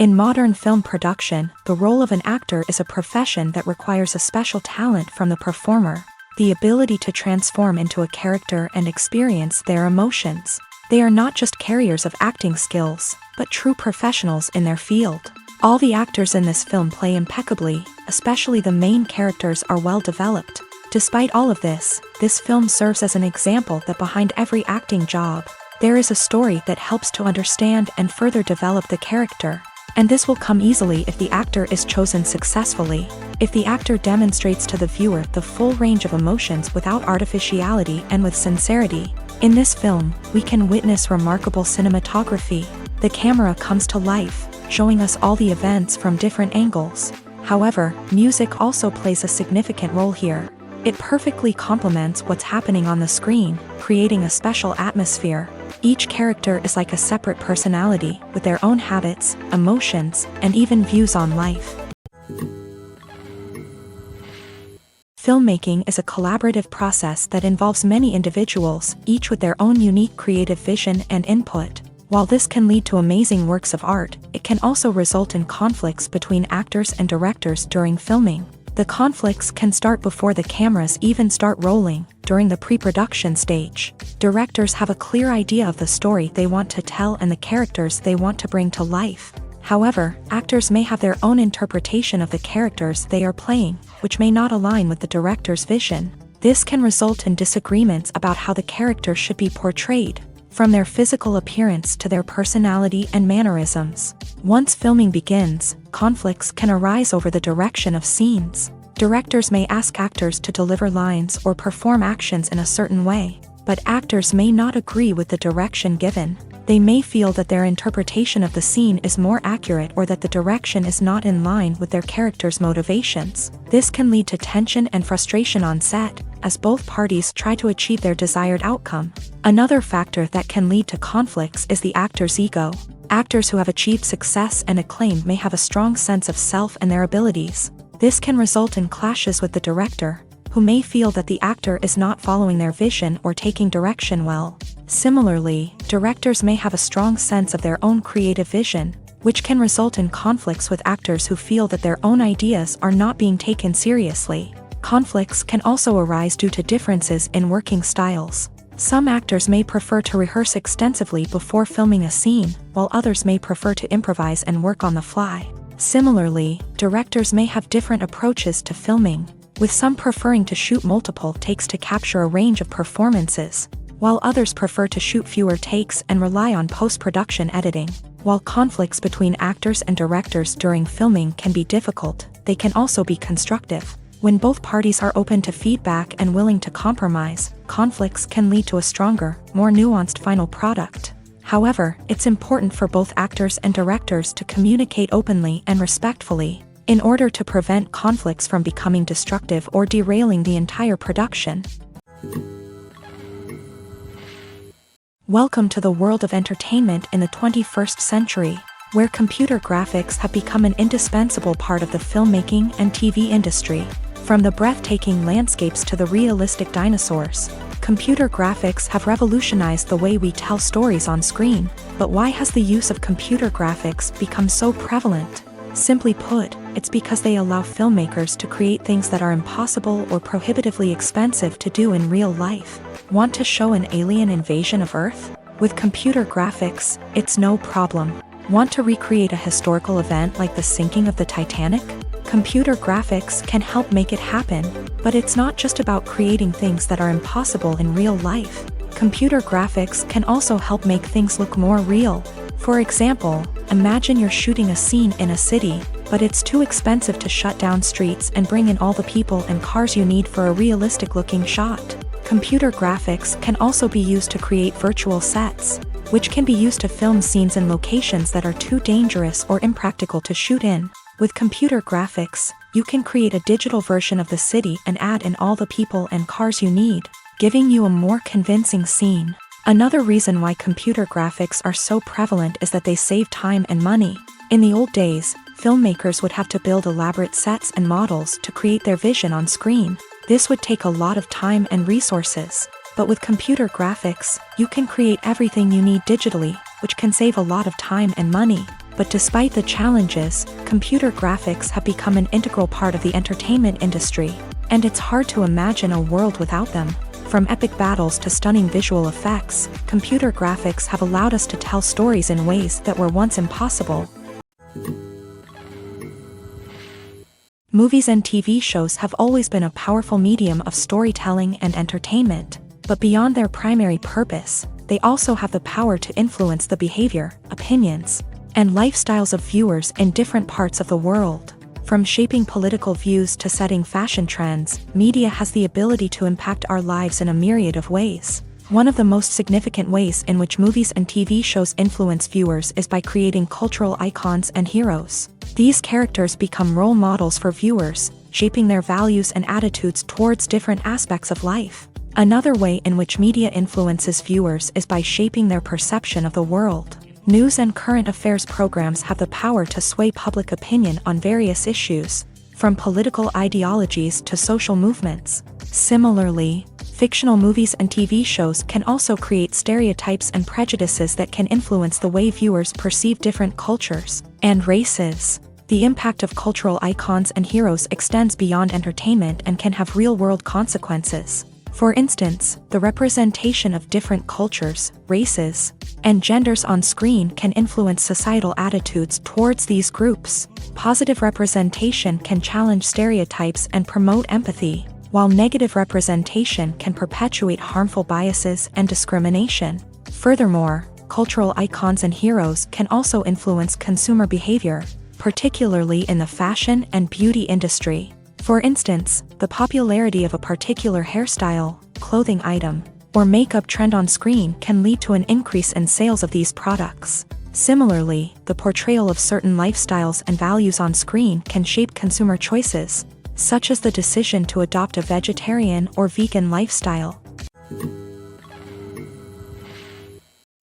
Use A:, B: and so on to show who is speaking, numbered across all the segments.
A: In modern film production, the role of an actor is a profession that requires a special talent from the performer, the ability to transform into a character and experience their emotions. They are not just carriers of acting skills, but true professionals in their field. All the actors in this film play impeccably, especially the main characters are well developed. Despite all of this film serves as an example that behind every acting job, there is a story that helps to understand and further develop the character. And this will come easily if the actor is chosen successfully. If the actor demonstrates to the viewer the full range of emotions without artificiality and with sincerity. In this film, we can witness remarkable cinematography. The camera comes to life, showing us all the events from different angles. However, music also plays a significant role here. It perfectly complements what's happening on the screen, creating a special atmosphere. Each character is like a separate personality, with their own habits, emotions, and even views on life. Filmmaking is a collaborative process that involves many individuals, each with their own unique creative vision and input. While this can lead to amazing works of art, it can also result in conflicts between actors and directors during filming. The conflicts can start before the cameras even start rolling, during the pre-production stage. Directors have a clear idea of the story they want to tell and the characters they want to bring to life. However, actors may have their own interpretation of the characters they are playing, which may not align with the director's vision. This can result in disagreements about how the character should be portrayed, from their physical appearance to their personality and mannerisms. Once filming begins, conflicts can arise over the direction of scenes. Directors may ask actors to deliver lines or perform actions in a certain way, but actors may not agree with the direction given. They may feel that their interpretation of the scene is more accurate or that the direction is not in line with their character's motivations. This can lead to tension and frustration on set, as both parties try to achieve their desired outcome. Another factor that can lead to conflicts is the actor's ego. Actors who have achieved success and acclaim may have a strong sense of self and their abilities. This can result in clashes with the director, who may feel that the actor is not following their vision or taking direction well. Similarly, directors may have a strong sense of their own creative vision, which can result in conflicts with actors who feel that their own ideas are not being taken seriously. Conflicts can also arise due to differences in working styles. Some actors may prefer to rehearse extensively before filming a scene, while others may prefer to improvise and work on the fly. Similarly, directors may have different approaches to filming, with some preferring to shoot multiple takes to capture a range of performances, while others prefer to shoot fewer takes and rely on post-production editing. While conflicts between actors and directors during filming can be difficult, they can also be constructive. When both parties are open to feedback and willing to compromise, conflicts can lead to a stronger, more nuanced final product. However, it's important for both actors and directors to communicate openly and respectfully, in order to prevent conflicts from becoming destructive or derailing the entire production. Welcome to the world of entertainment in the 21st century, where computer graphics have become an indispensable part of the filmmaking and TV industry. From the breathtaking landscapes to the realistic dinosaurs, computer graphics have revolutionized the way we tell stories on screen. But why has the use of computer graphics become so prevalent? Simply put, it's because they allow filmmakers to create things that are impossible or prohibitively expensive to do in real life. Want to show an alien invasion of Earth? With computer graphics, it's no problem. Want to recreate a historical event like the sinking of the Titanic? Computer graphics can help make it happen, but it's not just about creating things that are impossible in real life. Computer graphics can also help make things look more real. For example, imagine you're shooting a scene in a city, but it's too expensive to shut down streets and bring in all the people and cars you need for a realistic-looking shot. Computer graphics can also be used to create virtual sets, which can be used to film scenes in locations that are too dangerous or impractical to shoot in. With computer graphics, you can create a digital version of the city and add in all the people and cars you need, giving you a more convincing scene. Another reason why computer graphics are so prevalent is that they save time and money. In the old days, filmmakers would have to build elaborate sets and models to create their vision on screen. This would take a lot of time and resources. But with computer graphics, you can create everything you need digitally, which can save a lot of time and money. But despite the challenges, computer graphics have become an integral part of the entertainment industry, and it's hard to imagine a world without them. From epic battles to stunning visual effects, computer graphics have allowed us to tell stories in ways that were once impossible. Movies and TV shows have always been a powerful medium of storytelling and entertainment, but beyond their primary purpose, they also have the power to influence the behavior, opinions, and lifestyles of viewers in different parts of the world. From shaping political views to setting fashion trends, media has the ability to impact our lives in a myriad of ways. One of the most significant ways in which movies and TV shows influence viewers is by creating cultural icons and heroes. These characters become role models for viewers, shaping their values and attitudes towards different aspects of life. Another way in which media influences viewers is by shaping their perception of the world. News and current affairs programs have the power to sway public opinion on various issues, from political ideologies to social movements. Similarly, fictional movies and TV shows can also create stereotypes and prejudices that can influence the way viewers perceive different cultures and races. The impact of cultural icons and heroes extends beyond entertainment and can have real-world consequences. For instance, the representation of different cultures, races, and genders on screen can influence societal attitudes towards these groups. Positive representation can challenge stereotypes and promote empathy, while negative representation can perpetuate harmful biases and discrimination. Furthermore, cultural icons and heroes can also influence consumer behavior, particularly in the fashion and beauty industry. For instance, the popularity of a particular hairstyle, clothing item, or makeup trend on screen can lead to an increase in sales of these products. Similarly, the portrayal of certain lifestyles and values on screen can shape consumer choices, such as the decision to adopt a vegetarian or vegan lifestyle.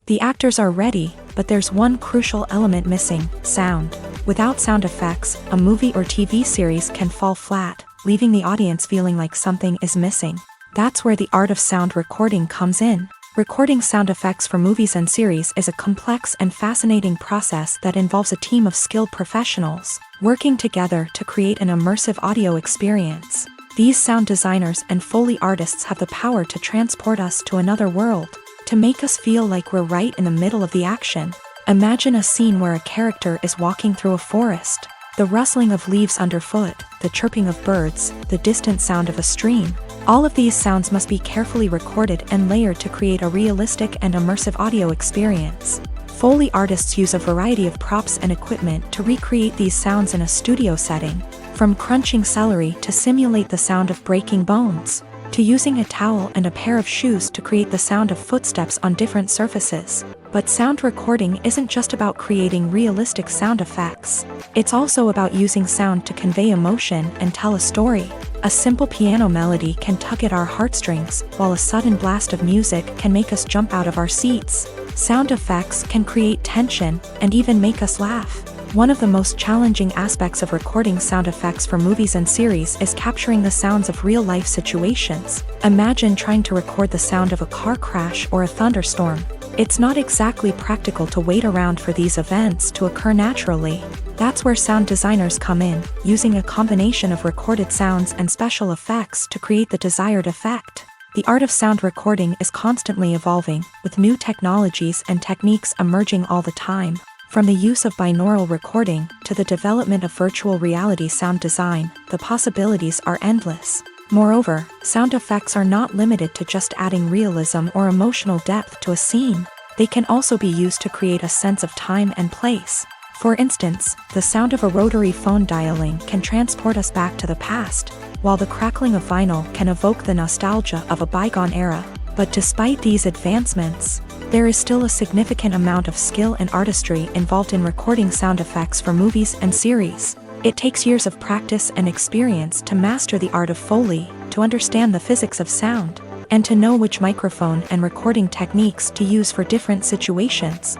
A: The actors are ready, but there's one crucial element missing: sound. Without sound effects, a movie or TV series can fall flat, leaving the audience feeling like something is missing. That's where the art of sound recording comes in. Recording sound effects for movies and series is a complex and fascinating process that involves a team of skilled professionals working together to create an immersive audio experience. These sound designers and Foley artists have the power to transport us to another world, to make us feel like we're right in the middle of the action. Imagine a scene where a character is walking through a forest. The rustling of leaves underfoot, the chirping of birds, the distant sound of a stream. All of these sounds must be carefully recorded and layered to create a realistic and immersive audio experience. Foley artists use a variety of props and equipment to recreate these sounds in a studio setting, from crunching celery to simulate the sound of breaking bones, to using a towel and a pair of shoes to create the sound of footsteps on different surfaces. But sound recording isn't just about creating realistic sound effects. It's also about using sound to convey emotion and tell a story. A simple piano melody can tug at our heartstrings, while a sudden blast of music can make us jump out of our seats. Sound effects can create tension and even make us laugh. One of the most challenging aspects of recording sound effects for movies and series is capturing the sounds of real-life situations. Imagine trying to record the sound of a car crash or a thunderstorm. It's not exactly practical to wait around for these events to occur naturally. That's where sound designers come in, using a combination of recorded sounds and special effects to create the desired effect. The art of sound recording is constantly evolving, with new technologies and techniques emerging all the time. From the use of binaural recording to the development of virtual reality sound design, the possibilities are endless. Moreover, sound effects are not limited to just adding realism or emotional depth to a scene. They can also be used to create a sense of time and place. For instance, the sound of a rotary phone dialing can transport us back to the past, while the crackling of vinyl can evoke the nostalgia of a bygone era. But despite these advancements, there is still a significant amount of skill and artistry involved in recording sound effects for movies and series. It takes years of practice and experience to master the art of Foley, to understand the physics of sound, and to know which microphone and recording techniques to use for different situations.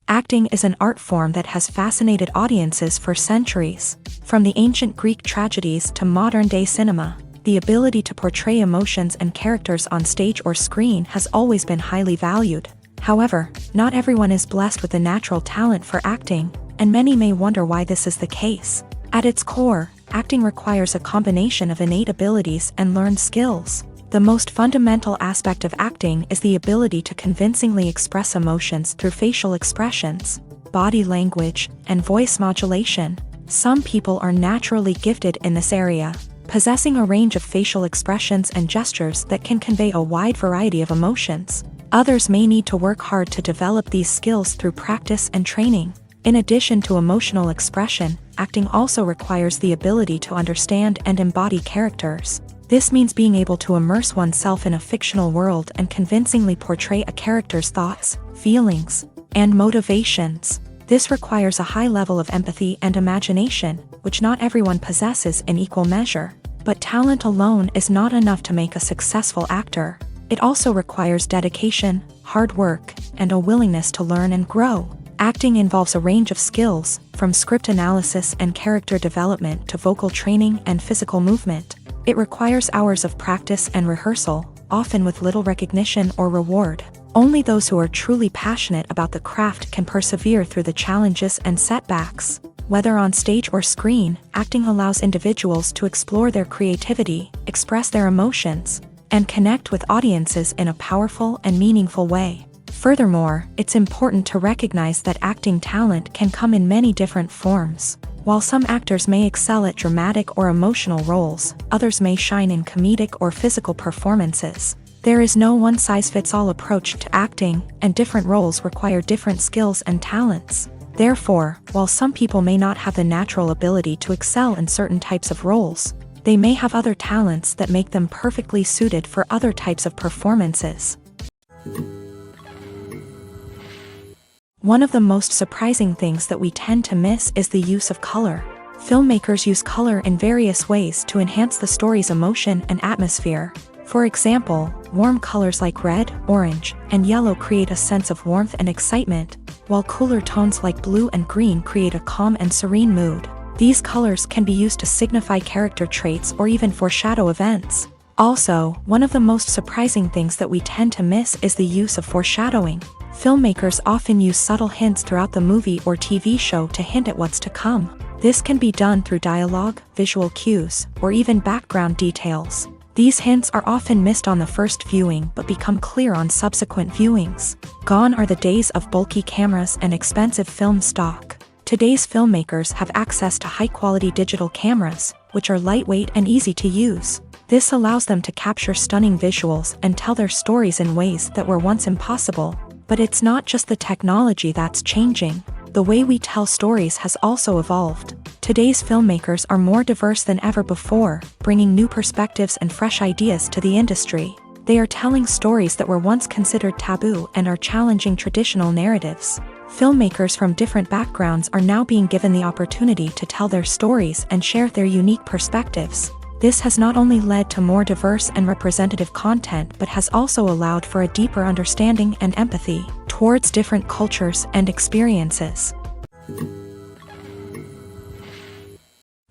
A: Acting is an art form that has fascinated audiences for centuries. From the ancient Greek tragedies to modern-day cinema, the ability to portray emotions and characters on stage or screen has always been highly valued. However, not everyone is blessed with a natural talent for acting, and many may wonder why this is the case. At its core, acting requires a combination of innate abilities and learned skills. The most fundamental aspect of acting is the ability to convincingly express emotions through facial expressions, body language, and voice modulation. Some people are naturally gifted in this area, possessing a range of facial expressions and gestures that can convey a wide variety of emotions. Others may need to work hard to develop these skills through practice and training. In addition to emotional expression, acting also requires the ability to understand and embody characters. This means being able to immerse oneself in a fictional world and convincingly portray a character's thoughts, feelings, and motivations. This requires a high level of empathy and imagination, which not everyone possesses in equal measure. But talent alone is not enough to make a successful actor. It also requires dedication, hard work, and a willingness to learn and grow. Acting involves a range of skills, from script analysis and character development to vocal training and physical movement. It requires hours of practice and rehearsal, often with little recognition or reward. Only those who are truly passionate about the craft can persevere through the challenges and setbacks. Whether on stage or screen, acting allows individuals to explore their creativity, express their emotions, and connect with audiences in a powerful and meaningful way. Furthermore, it's important to recognize that acting talent can come in many different forms. While some actors may excel at dramatic or emotional roles, others may shine in comedic or physical performances. There is no one-size-fits-all approach to acting, and different roles require different skills and talents. Therefore, while some people may not have the natural ability to excel in certain types of roles, they may have other talents that make them perfectly suited for other types of performances. One of the most surprising things that we tend to miss is the use of color. Filmmakers use color in various ways to enhance the story's emotion and atmosphere. For example, warm colors like red, orange, and yellow create a sense of warmth and excitement, while cooler tones like blue and green create a calm and serene mood. These colors can be used to signify character traits or even foreshadow events. Also, one of the most surprising things that we tend to miss is the use of foreshadowing. Filmmakers often use subtle hints throughout the movie or TV show to hint at what's to come. This can be done through dialogue, visual cues, or even background details. These hints are often missed on the first viewing but become clear on subsequent viewings. Gone are the days of bulky cameras and expensive film stock. Today's filmmakers have access to high-quality digital cameras, which are lightweight and easy to use. This allows them to capture stunning visuals and tell their stories in ways that were once impossible. But it's not just the technology that's changing. The way we tell stories has also evolved. Today's filmmakers are more diverse than ever before, bringing new perspectives and fresh ideas to the industry. They are telling stories that were once considered taboo and are challenging traditional narratives. Filmmakers from different backgrounds are now being given the opportunity to tell their stories and share their unique perspectives. This has not only led to more diverse and representative content but has also allowed for a deeper understanding and empathy towards different cultures and experiences.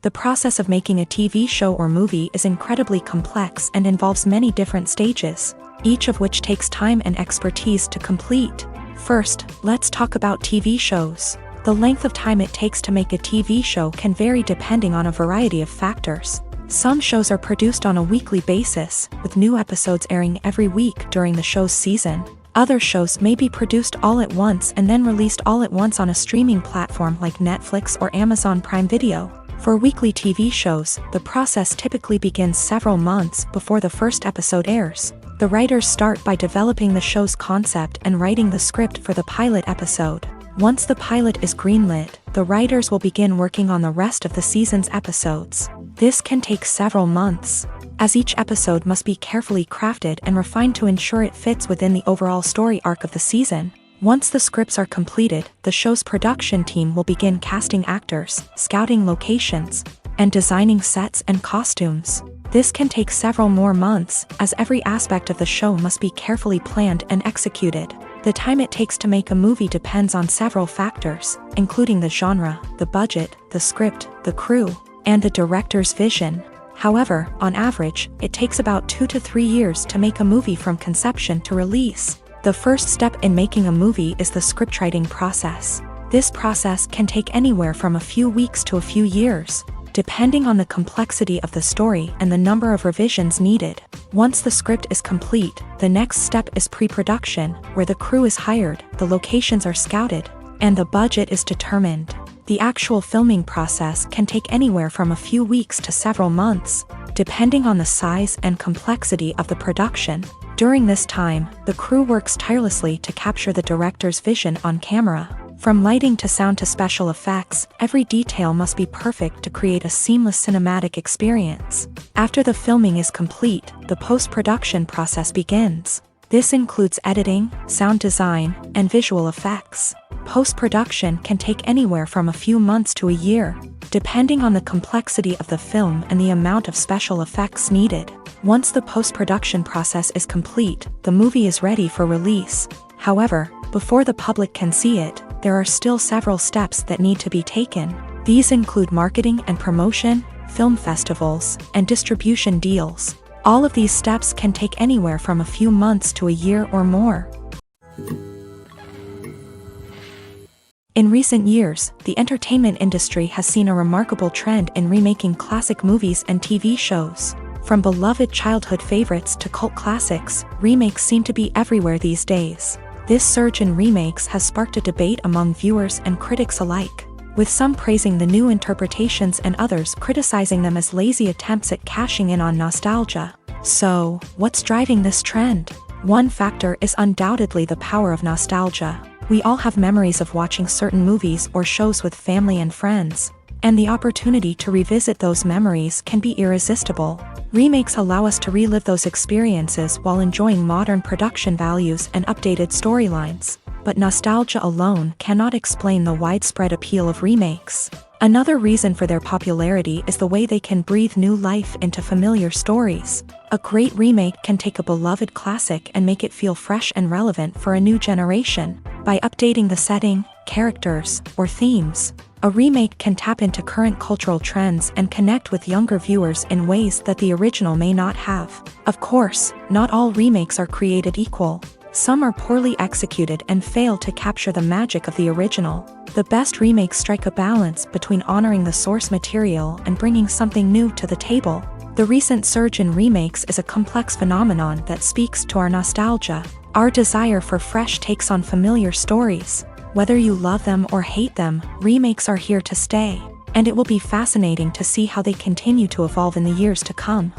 A: The process of making a TV show or movie is incredibly complex and involves many different stages, each of which takes time and expertise to complete. First, let's talk about TV shows. The length of time it takes to make a TV show can vary depending on a variety of factors. Some shows are produced on a weekly basis, with new episodes airing every week during the show's season. Other shows may be produced all at once and then released all at once on a streaming platform like Netflix or Amazon Prime Video. For weekly TV shows, the process typically begins several months before the first episode airs. The writers start by developing the show's concept and writing the script for the pilot episode. Once the pilot is greenlit, the writers will begin working on the rest of the season's episodes. This can take several months, as each episode must be carefully crafted and refined to ensure it fits within the overall story arc of the season. Once the scripts are completed, the show's production team will begin casting actors, scouting locations, and designing sets and costumes. This can take several more months, as every aspect of the show must be carefully planned and executed. The time it takes to make a movie depends on several factors, including the genre, the budget, the script, the crew, and the director's vision. However, on average, it takes about 2 to 3 years to make a movie from conception to release. The first step in making a movie is the scriptwriting process. This process can take anywhere from a few weeks to a few years, depending on the complexity of the story and the number of revisions needed. Once the script is complete, the next step is pre-production, where the crew is hired, the locations are scouted, and the budget is determined. The actual filming process can take anywhere from a few weeks to several months, depending on the size and complexity of the production. During this time, the crew works tirelessly to capture the director's vision on camera. From lighting to sound to special effects, every detail must be perfect to create a seamless cinematic experience. After the filming is complete, the post-production process begins. This includes editing, sound design, and visual effects. Post-production can take anywhere from a few months to a year, depending on the complexity of the film and the amount of special effects needed. Once the post-production process is complete, the movie is ready for release. However, before the public can see it, there are still several steps that need to be taken. These include marketing and promotion, film festivals, and distribution deals. All of these steps can take anywhere from a few months to a year or more. In recent years, the entertainment industry has seen a remarkable trend in remaking classic movies and TV shows. From beloved childhood favorites to cult classics, remakes seem to be everywhere these days. This surge in remakes has sparked a debate among viewers and critics alike, with some praising the new interpretations and others criticizing them as lazy attempts at cashing in on nostalgia. So, what's driving this trend? One factor is undoubtedly the power of nostalgia. We all have memories of watching certain movies or shows with family and friends, and the opportunity to revisit those memories can be irresistible. Remakes allow us to relive those experiences while enjoying modern production values and updated storylines. But nostalgia alone cannot explain the widespread appeal of remakes. Another reason for their popularity is the way they can breathe new life into familiar stories. A great remake can take a beloved classic and make it feel fresh and relevant for a new generation. By updating the setting, characters, or themes, a remake can tap into current cultural trends and connect with younger viewers in ways that the original may not have. Of course, not all remakes are created equal. Some are poorly executed and fail to capture the magic of the original. The best remakes strike a balance between honoring the source material and bringing something new to the table. The recent surge in remakes is a complex phenomenon that speaks to our nostalgia, our desire for fresh takes on familiar stories. Whether you love them or hate them, remakes are here to stay, and it will be fascinating to see how they continue to evolve in the years to come.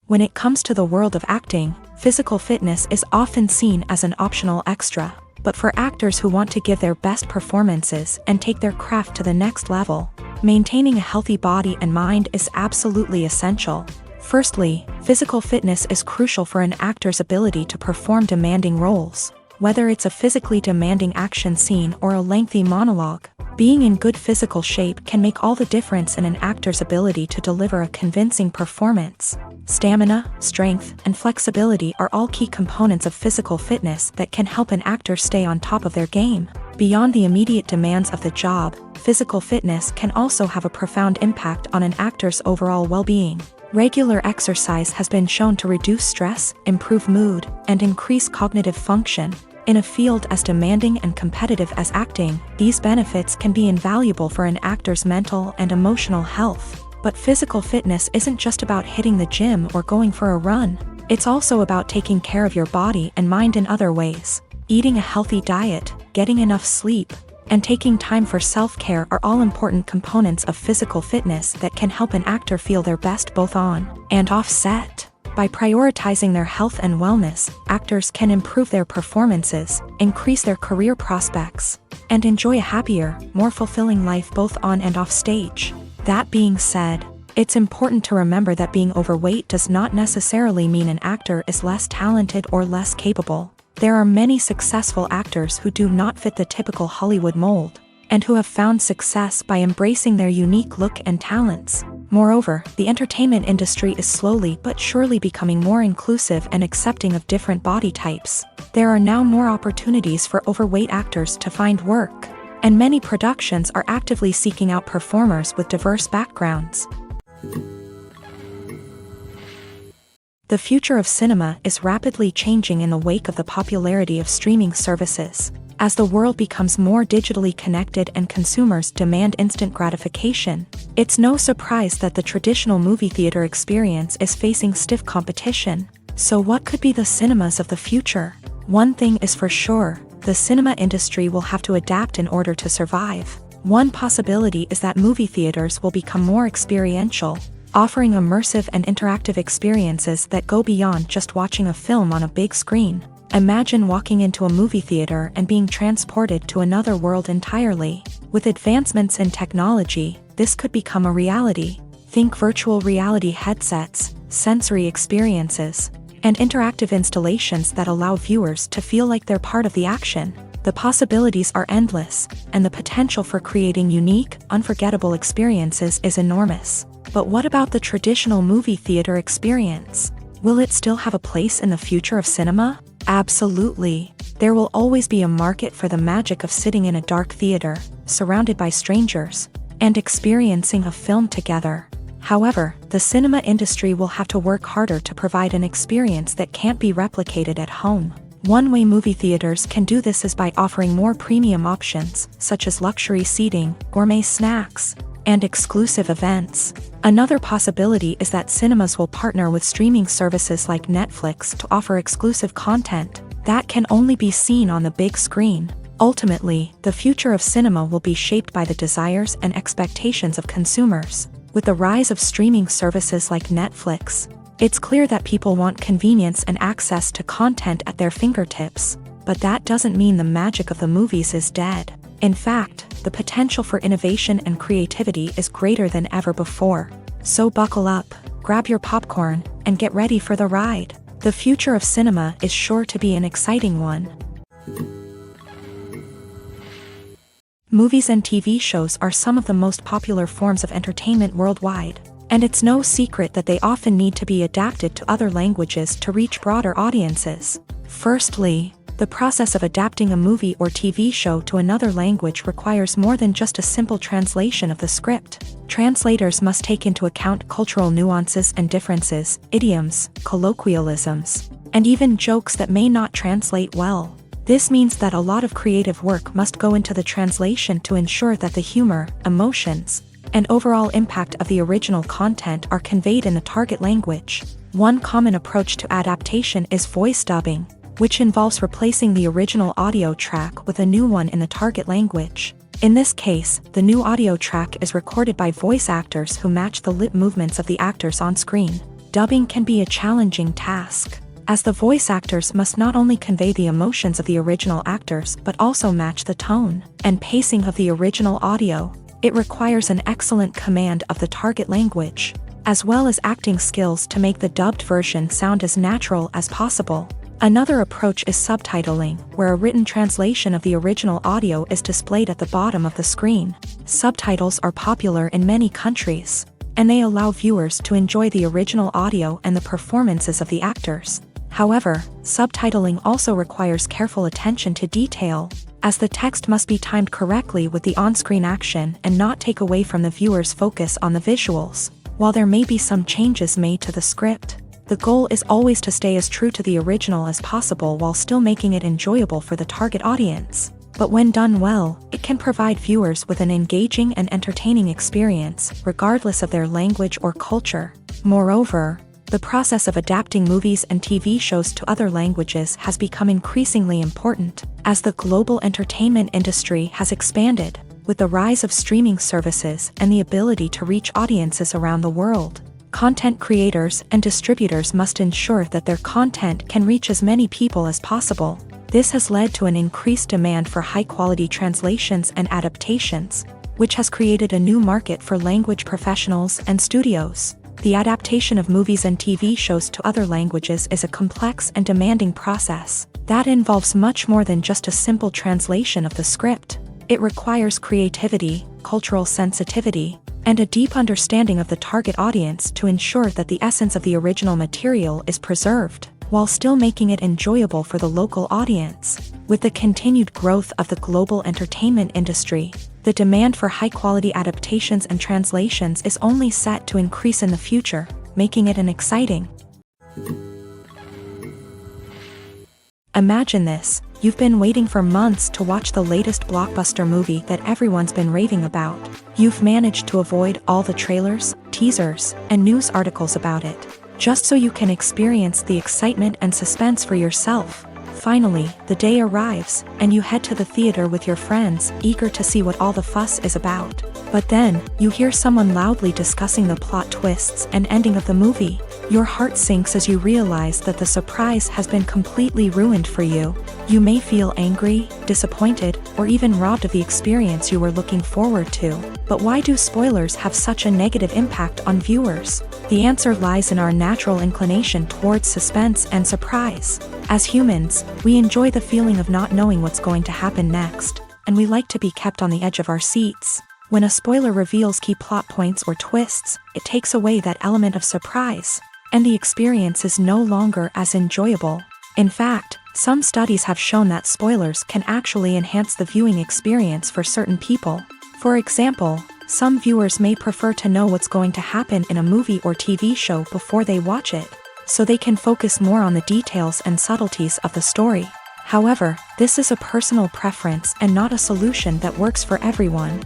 A: When it comes to the world of acting, physical fitness is often seen as an optional extra. But for actors who want to give their best performances and take their craft to the next level, maintaining a healthy body and mind is absolutely essential. Firstly, physical fitness is crucial for an actor's ability to perform demanding roles. Whether it's a physically demanding action scene or a lengthy monologue, being in good physical shape can make all the difference in an actor's ability to deliver a convincing performance. Stamina, strength, and flexibility are all key components of physical fitness that can help an actor stay on top of their game. Beyond the immediate demands of the job, physical fitness can also have a profound impact on an actor's overall well-being. Regular exercise has been shown to reduce stress, improve mood, and increase cognitive function. In a field as demanding and competitive as acting, these benefits can be invaluable for an actor's mental and emotional health. But physical fitness isn't just about hitting the gym or going for a run. It's also about taking care of your body and mind in other ways. Eating a healthy diet, getting enough sleep, and taking time for self-care are all important components of physical fitness that can help an actor feel their best both on and off set. By prioritizing their health and wellness, actors can improve their performances, increase their career prospects, and enjoy a happier, more fulfilling life both on and off stage. That being said, it's important to remember that being overweight does not necessarily mean an actor is less talented or less capable. There are many successful actors who do not fit the typical Hollywood mold, and who have found success by embracing their unique look and talents. Moreover, the entertainment industry is slowly but surely becoming more inclusive and accepting of different body types. There are now more opportunities for overweight actors to find work, and many productions are actively seeking out performers with diverse backgrounds. The future of cinema is rapidly changing in the wake of the popularity of streaming services. As the world becomes more digitally connected and consumers demand instant gratification, it's no surprise that the traditional movie theater experience is facing stiff competition. So what could be the cinemas of the future? One thing is for sure, the cinema industry will have to adapt in order to survive. One possibility is that movie theaters will become more experiential, offering immersive and interactive experiences that go beyond just watching a film on a big screen. Imagine walking into a movie theater and being transported to another world entirely. With advancements in technology, this could become a reality. Think virtual reality headsets, sensory experiences, and interactive installations that allow viewers to feel like they're part of the action. The possibilities are endless, and the potential for creating unique, unforgettable experiences is enormous. But what about the traditional movie theater experience? Will it still have a place in the future of cinema? Absolutely. There will always be a market for the magic of sitting in a dark theater, surrounded by strangers, and experiencing a film together. However, the cinema industry will have to work harder to provide an experience that can't be replicated at home. One way movie theaters can do this is by offering more premium options, such as luxury seating, gourmet snacks, and exclusive events. Another possibility is that cinemas will partner with streaming services like Netflix to offer exclusive content that can only be seen on the big screen. Ultimately, the future of cinema will be shaped by the desires and expectations of consumers. With the rise of streaming services like Netflix, it's clear that people want convenience and access to content at their fingertips. But that doesn't mean the magic of the movies is dead. In fact, the potential for innovation and creativity is greater than ever before. So buckle up, grab your popcorn, and get ready for the ride. The future of cinema is sure to be an exciting one. Movies and TV shows are some of the most popular forms of entertainment worldwide, and it's no secret that they often need to be adapted to other languages to reach broader audiences. Firstly, the process of adapting a movie or TV show to another language requires more than just a simple translation of the script. Translators must take into account cultural nuances and differences, idioms, colloquialisms, and even jokes that may not translate well. This means that a lot of creative work must go into the translation to ensure that the humor, emotions, and overall impact of the original content are conveyed in the target language. One common approach to adaptation is voice dubbing, which involves replacing the original audio track with a new one in the target language. In this case, the new audio track is recorded by voice actors who match the lip movements of the actors on screen. Dubbing can be a challenging task, as the voice actors must not only convey the emotions of the original actors but also match the tone and pacing of the original audio. It requires an excellent command of the target language, as well as acting skills to make the dubbed version sound as natural as possible. Another approach is subtitling, where a written translation of the original audio is displayed at the bottom of the screen. Subtitles are popular in many countries, and they allow viewers to enjoy the original audio and the performances of the actors. However, subtitling also requires careful attention to detail, as the text must be timed correctly with the on-screen action and not take away from the viewer's focus on the visuals. While there may be some changes made to the script, the goal is always to stay as true to the original as possible while still making it enjoyable for the target audience. But when done well, it can provide viewers with an engaging and entertaining experience, regardless of their language or culture. Moreover, the process of adapting movies and TV shows to other languages has become increasingly important, as the global entertainment industry has expanded, with the rise of streaming services and the ability to reach audiences around the world. Content creators and distributors must ensure that their content can reach as many people as possible. This has led to an increased demand for high-quality translations and adaptations, which has created a new market for language professionals and studios. The adaptation of movies and TV shows to other languages is a complex and demanding process that involves much more than just a simple translation of the script. It requires creativity, cultural sensitivity, and a deep understanding of the target audience to ensure that the essence of the original material is preserved, while still making it enjoyable for the local audience. With the continued growth of the global entertainment industry, the demand for high-quality adaptations and translations is only set to increase in the future, making it an exciting Imagine this: you've been waiting for months to watch the latest blockbuster movie that everyone's been raving about. You've managed to avoid all the trailers, teasers, and news articles about it, just so you can experience the excitement and suspense for yourself. Finally, the day arrives, and you head to the theater with your friends, eager to see what all the fuss is about. But then, you hear someone loudly discussing the plot twists and ending of the movie. Your heart sinks as you realize that the surprise has been completely ruined for you. You may feel angry, disappointed, or even robbed of the experience you were looking forward to. But why do spoilers have such a negative impact on viewers? The answer lies in our natural inclination towards suspense and surprise. As humans, we enjoy the feeling of not knowing what's going to happen next, and we like to be kept on the edge of our seats. When a spoiler reveals key plot points or twists, it takes away that element of surprise, and the experience is no longer as enjoyable. In fact, some studies have shown that spoilers can actually enhance the viewing experience for certain people. For example, some viewers may prefer to know what's going to happen in a movie or TV show before they watch it, so they can focus more on the details and subtleties of the story. However, this is a personal preference and not a solution that works for everyone.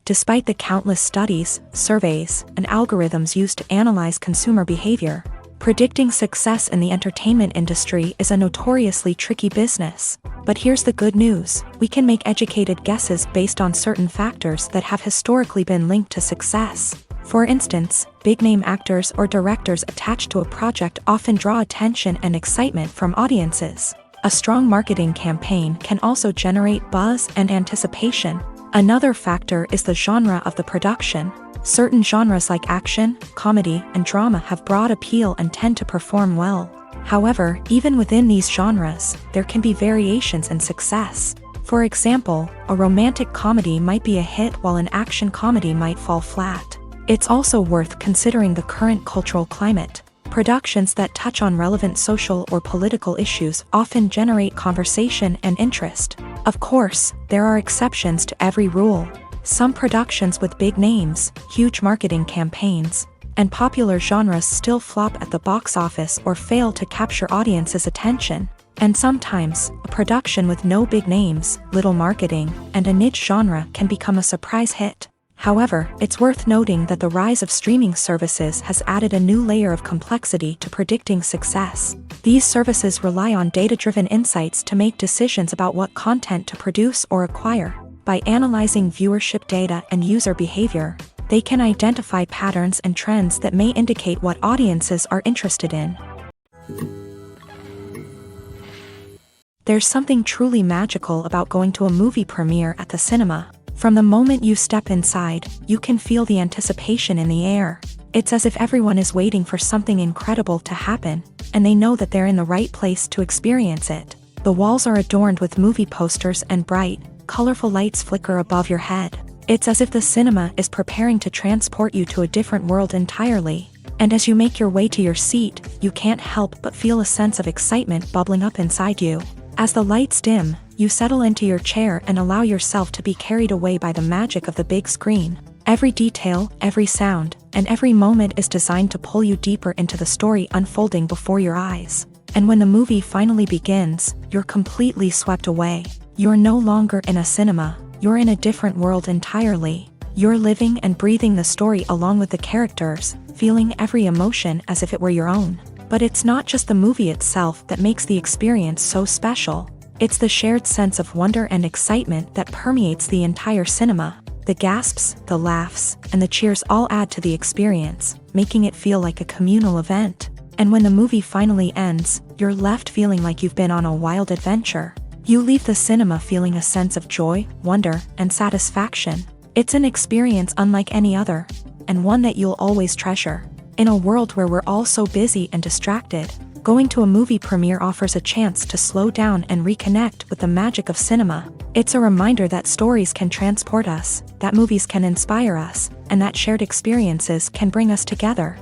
A: Despite the countless studies, surveys, and algorithms used to analyze consumer behavior, predicting success in the entertainment industry is a notoriously tricky business. But here's the good news: we can make educated guesses based on certain factors that have historically been linked to success. For instance, big-name actors or directors attached to a project often draw attention and excitement from audiences. A strong marketing campaign can also generate buzz and anticipation. Another factor is the genre of the production. Certain genres like action, comedy, and drama have broad appeal and tend to perform well. However, even within these genres, there can be variations in success. For example, a romantic comedy might be a hit while an action comedy might fall flat. It's also worth considering the current cultural climate. Productions that touch on relevant social or political issues often generate conversation and interest. Of course, there are exceptions to every rule. Some productions with big names, huge marketing campaigns, and popular genres still flop at the box office or fail to capture audiences' attention. And sometimes, a production with no big names, little marketing, and a niche genre can become a surprise hit. However, it's worth noting that the rise of streaming services has added a new layer of complexity to predicting success. These services rely on data-driven insights to make decisions about what content to produce or acquire. By analyzing viewership data and user behavior, they can identify patterns and trends that may indicate what audiences are interested in. There's something truly magical about going to a movie premiere at the cinema. From the moment you step inside, you can feel the anticipation in the air. It's as if everyone is waiting for something incredible to happen, and they know that they're in the right place to experience it. The walls are adorned with movie posters and bright, colorful lights flicker above your head. It's as if the cinema is preparing to transport you to a different world entirely. And as you make your way to your seat, you can't help but feel a sense of excitement bubbling up inside you. As the lights dim, you settle into your chair and allow yourself to be carried away by the magic of the big screen. Every detail, every sound, and every moment is designed to pull you deeper into the story unfolding before your eyes. And when the movie finally begins, you're completely swept away. You're no longer in a cinema, you're in a different world entirely. You're living and breathing the story along with the characters, feeling every emotion as if it were your own. But it's not just the movie itself that makes the experience so special. It's the shared sense of wonder and excitement that permeates the entire cinema. The gasps, the laughs, and the cheers all add to the experience, making it feel like a communal event. And when the movie finally ends, you're left feeling like you've been on a wild adventure. You leave the cinema feeling a sense of joy, wonder, and satisfaction. It's an experience unlike any other, and one that you'll always treasure. In a world where we're all so busy and distracted, going to a movie premiere offers a chance to slow down and reconnect with the magic of cinema. It's a reminder that stories can transport us, that movies can inspire us, and that shared experiences can bring us together.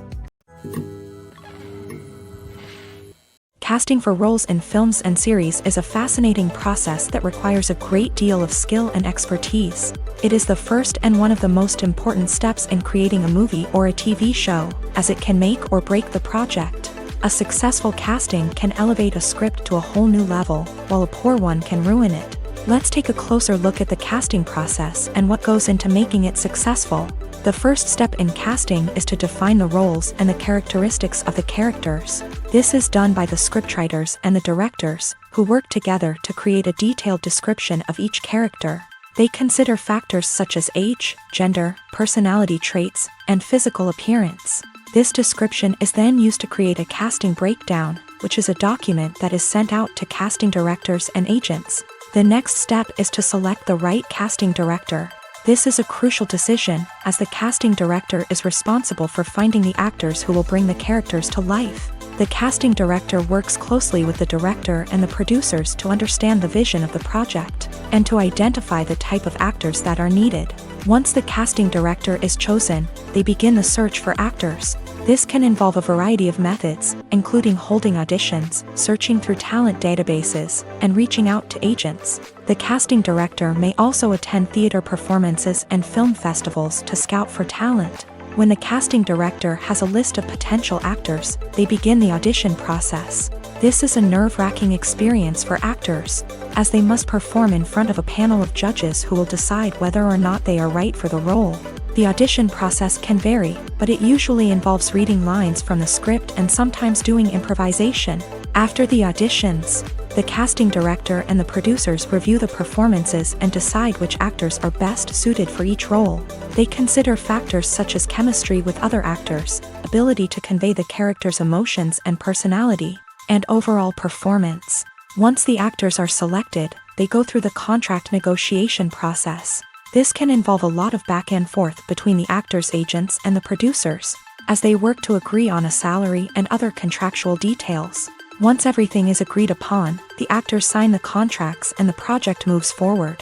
A: Casting for roles in films and series is a fascinating process that requires a great deal of skill and expertise. It is the first and one of the most important steps in creating a movie or a TV show, as it can make or break the project. A successful casting can elevate a script to a whole new level, while a poor one can ruin it. Let's take a closer look at the casting process and what goes into making it successful. The first step in casting is to define the roles and the characteristics of the characters. This is done by the scriptwriters and the directors, who work together to create a detailed description of each character. They consider factors such as age, gender, personality traits, and physical appearance. This description is then used to create a casting breakdown, which is a document that is sent out to casting directors and agents. The next step is to select the right casting director. This is a crucial decision, as the casting director is responsible for finding the actors who will bring the characters to life. The casting director works closely with the director and the producers to understand the vision of the project, and to identify the type of actors that are needed. Once the casting director is chosen, they begin the search for actors. This can involve a variety of methods, including holding auditions, searching through talent databases, and reaching out to agents. The casting director may also attend theater performances and film festivals to scout for talent. When the casting director has a list of potential actors, they begin the audition process. This is a nerve-wracking experience for actors, as they must perform in front of a panel of judges who will decide whether or not they are right for the role. The audition process can vary, but it usually involves reading lines from the script and sometimes doing improvisation. After the auditions, the casting director and the producers review the performances and decide which actors are best suited for each role. They consider factors such as chemistry with other actors, ability to convey the character's emotions and personality, and overall performance. Once the actors are selected, they go through the contract negotiation process. This can involve a lot of back and forth between the actors' agents and the producers, as they work to agree on a salary and other contractual details. Once everything is agreed upon, the actors sign the contracts and the project moves forward.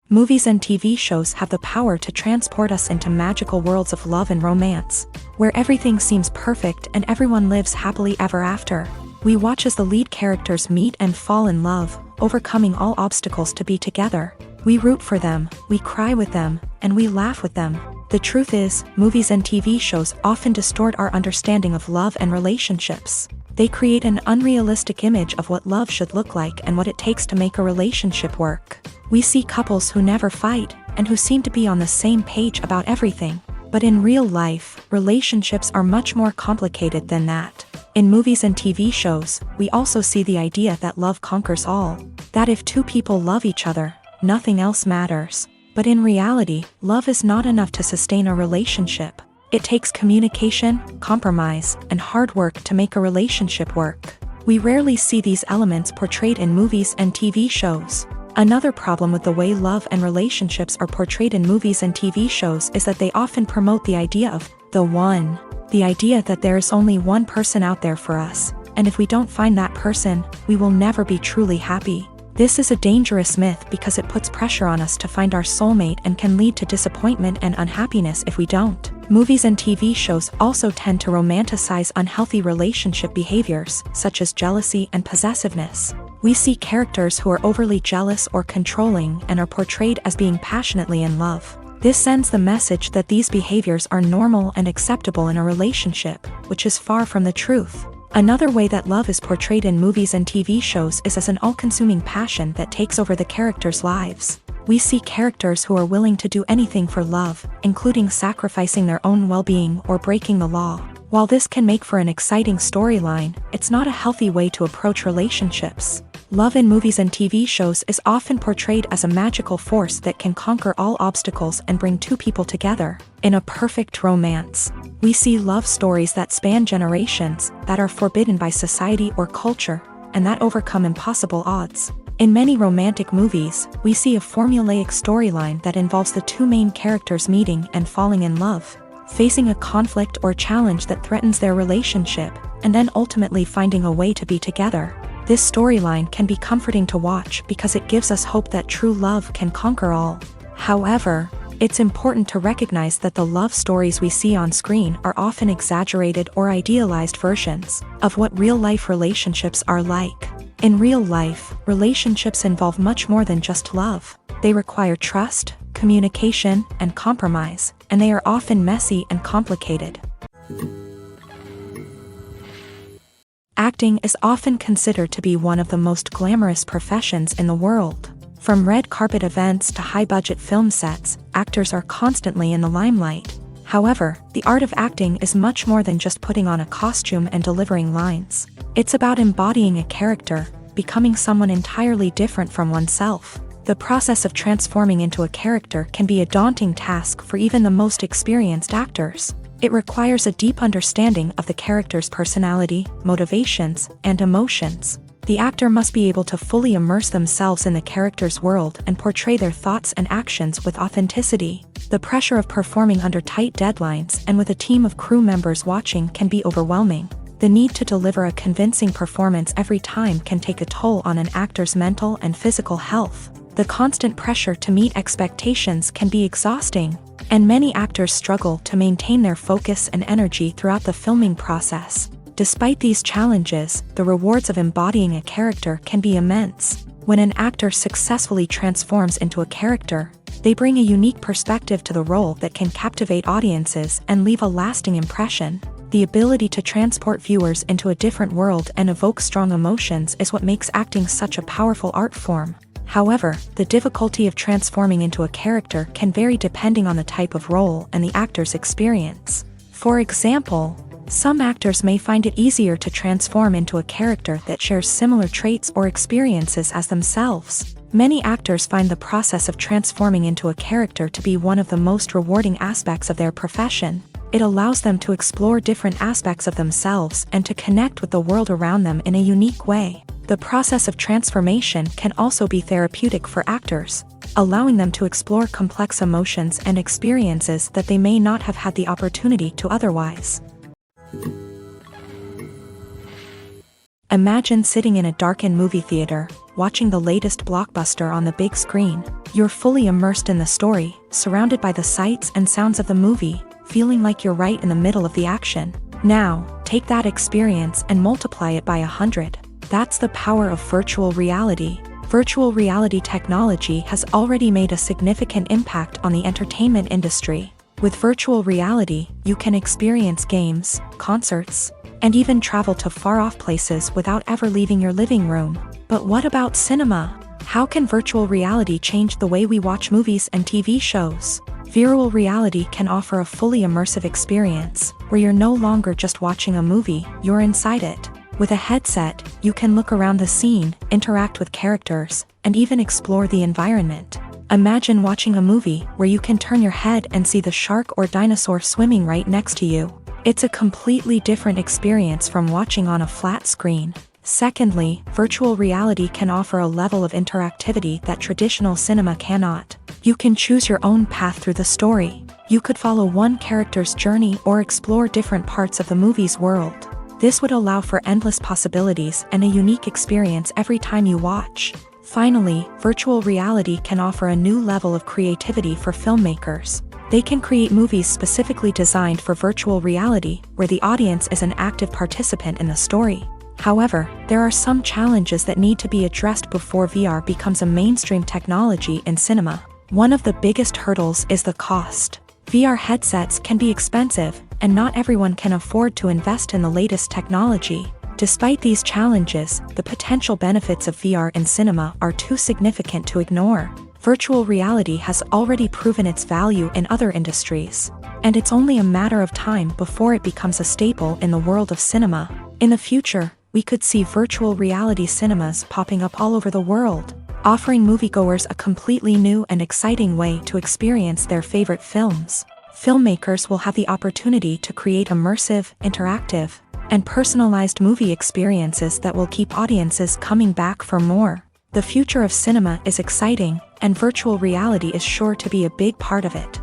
A: Movies and TV shows have the power to transport us into magical worlds of love and romance, where everything seems perfect and everyone lives happily ever after. We watch as the lead characters meet and fall in love, overcoming all obstacles to be together. We root for them, we cry with them, and we laugh with them. The truth is, movies and TV shows often distort our understanding of love and relationships. They create an unrealistic image of what love should look like and what it takes to make a relationship work. We see couples who never fight, and who seem to be on the same page about everything. But in real life, relationships are much more complicated than that. In movies and TV shows, we also see the idea that love conquers all. That if two people love each other, nothing else matters. But in reality, love is not enough to sustain a relationship. It takes communication, compromise, and hard work to make a relationship work. We rarely see these elements portrayed in movies and TV shows. Another problem with the way love and relationships are portrayed in movies and TV shows is that they often promote the idea of the one. The idea that there is only one person out there for us, and if we don't find that person, we will never be truly happy. This is a dangerous myth because it puts pressure on us to find our soulmate and can lead to disappointment and unhappiness if we don't. Movies and TV shows also tend to romanticize unhealthy relationship behaviors, such as jealousy and possessiveness. We see characters who are overly jealous or controlling and are portrayed as being passionately in love. This sends the message that these behaviors are normal and acceptable in a relationship, which is far from the truth. Another way that love is portrayed in movies and TV shows is as an all-consuming passion that takes over the characters' lives. We see characters who are willing to do anything for love, including sacrificing their own well-being or breaking the law. While this can make for an exciting storyline, it's not a healthy way to approach relationships. Love in movies and TV shows is often portrayed as a magical force that can conquer all obstacles and bring two people together. In a perfect romance, we see love stories that span generations, that are forbidden by society or culture, and that overcome impossible odds. In many romantic movies, we see a formulaic storyline that involves the two main characters meeting and falling in love, facing a conflict or challenge that threatens their relationship, and then ultimately finding a way to be together. This storyline can be comforting to watch because it gives us hope that true love can conquer all. However, it's important to recognize that the love stories we see on screen are often exaggerated or idealized versions of what real-life relationships are like. In real life, relationships involve much more than just love. They require trust, communication, and compromise, and they are often messy and complicated. Acting is often considered to be one of the most glamorous professions in the world. From red carpet events to high-budget film sets, actors are constantly in the limelight. However, the art of acting is much more than just putting on a costume and delivering lines. It's about embodying a character, becoming someone entirely different from oneself. The process of transforming into a character can be a daunting task for even the most experienced actors. It requires a deep understanding of the character's personality, motivations, and emotions. The actor must be able to fully immerse themselves in the character's world and portray their thoughts and actions with authenticity. The pressure of performing under tight deadlines and with a team of crew members watching can be overwhelming. The need to deliver a convincing performance every time can take a toll on an actor's mental and physical health. The constant pressure to meet expectations can be exhausting, and many actors struggle to maintain their focus and energy throughout the filming process. Despite these challenges, the rewards of embodying a character can be immense. When an actor successfully transforms into a character, they bring a unique perspective to the role that can captivate audiences and leave a lasting impression. The ability to transport viewers into a different world and evoke strong emotions is what makes acting such a powerful art form. However, the difficulty of transforming into a character can vary depending on the type of role and the actor's experience. For example, some actors may find it easier to transform into a character that shares similar traits or experiences as themselves. Many actors find the process of transforming into a character to be one of the most rewarding aspects of their profession. It allows them to explore different aspects of themselves and to connect with the world around them in a unique way. The process of transformation can also be therapeutic for actors, allowing them to explore complex emotions and experiences that they may not have had the opportunity to otherwise. Imagine sitting in a darkened movie theater, watching the latest blockbuster on the big screen. You're fully immersed in the story, surrounded by the sights and sounds of the movie, feeling like you're right in the middle of the action. Now, take that experience and multiply it by 100. That's the power of virtual reality. Virtual reality technology has already made a significant impact on the entertainment industry. With virtual reality, you can experience games, concerts, and even travel to far-off places without ever leaving your living room. But what about cinema? How can virtual reality change the way we watch movies and TV shows? Virtual reality can offer a fully immersive experience, where you're no longer just watching a movie, you're inside it. With a headset, you can look around the scene, interact with characters, and even explore the environment. Imagine watching a movie where you can turn your head and see the shark or dinosaur swimming right next to you. It's a completely different experience from watching on a flat screen. Secondly, virtual reality can offer a level of interactivity that traditional cinema cannot. You can choose your own path through the story. You could follow one character's journey or explore different parts of the movie's world. This would allow for endless possibilities and a unique experience every time you watch. Finally, virtual reality can offer a new level of creativity for filmmakers. They can create movies specifically designed for virtual reality, where the audience is an active participant in the story. However, there are some challenges that need to be addressed before VR becomes a mainstream technology in cinema. One of the biggest hurdles is the cost. VR headsets can be expensive, and not everyone can afford to invest in the latest technology. Despite these challenges, the potential benefits of VR in cinema are too significant to ignore. Virtual reality has already proven its value in other industries, and it's only a matter of time before it becomes a staple in the world of cinema. In the future, we could see virtual reality cinemas popping up all over the world, offering moviegoers a completely new and exciting way to experience their favorite films. Filmmakers will have the opportunity to create immersive, interactive, and personalized movie experiences that will keep audiences coming back for more. The future of cinema is exciting, and virtual reality is sure to be a big part of it.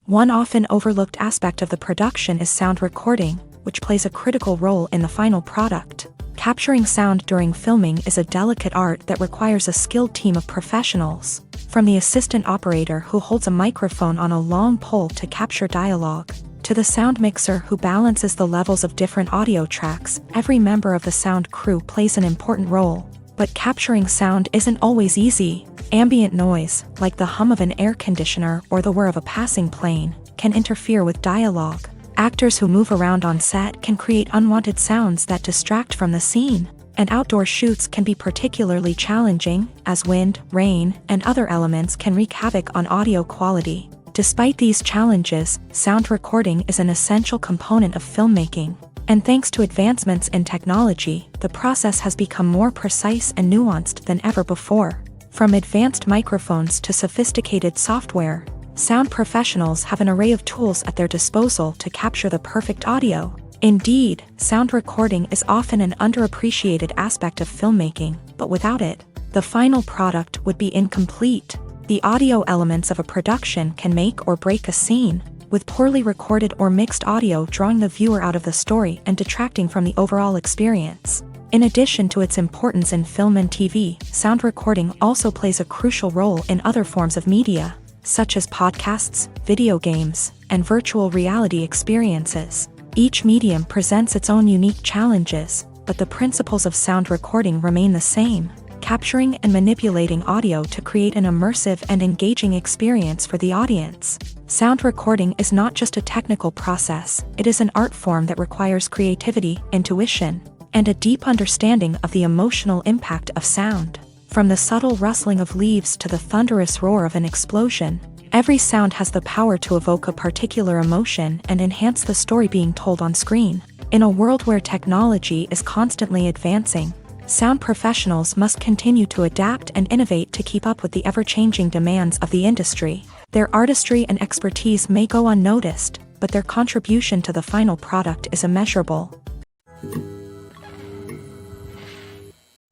A: One often overlooked aspect of the production is sound recording, which plays a critical role in the final product. Capturing sound during filming is a delicate art that requires a skilled team of professionals. From the assistant operator who holds a microphone on a long pole to capture dialogue, to the sound mixer who balances the levels of different audio tracks, every member of the sound crew plays an important role. But capturing sound isn't always easy. Ambient noise, like the hum of an air conditioner or the whir of a passing plane, can interfere with dialogue. Actors who move around on set can create unwanted sounds that distract from the scene. And outdoor shoots can be particularly challenging, as wind, rain, and other elements can wreak havoc on audio quality. Despite these challenges, sound recording is an essential component of filmmaking. And thanks to advancements in technology, the process has become more precise and nuanced than ever before. From advanced microphones to sophisticated software, sound professionals have an array of tools at their disposal to capture the perfect audio. Indeed, sound recording is often an underappreciated aspect of filmmaking, but without it, the final product would be incomplete. The audio elements of a production can make or break a scene, with poorly recorded or mixed audio drawing the viewer out of the story and detracting from the overall experience. In addition to its importance in film and TV, sound recording also plays a crucial role in other forms of media, such as podcasts, video games, and virtual reality experiences. Each medium presents its own unique challenges, but the principles of sound recording remain the same, capturing and manipulating audio to create an immersive and engaging experience for the audience. Sound recording is not just a technical process, it is an art form that requires creativity, intuition, and a deep understanding of the emotional impact of sound. From the subtle rustling of leaves to the thunderous roar of an explosion, every sound has the power to evoke a particular emotion and enhance the story being told on screen. In a world where technology is constantly advancing, sound professionals must continue to adapt and innovate to keep up with the ever-changing demands of the industry. Their artistry and expertise may go unnoticed, but their contribution to the final product is immeasurable.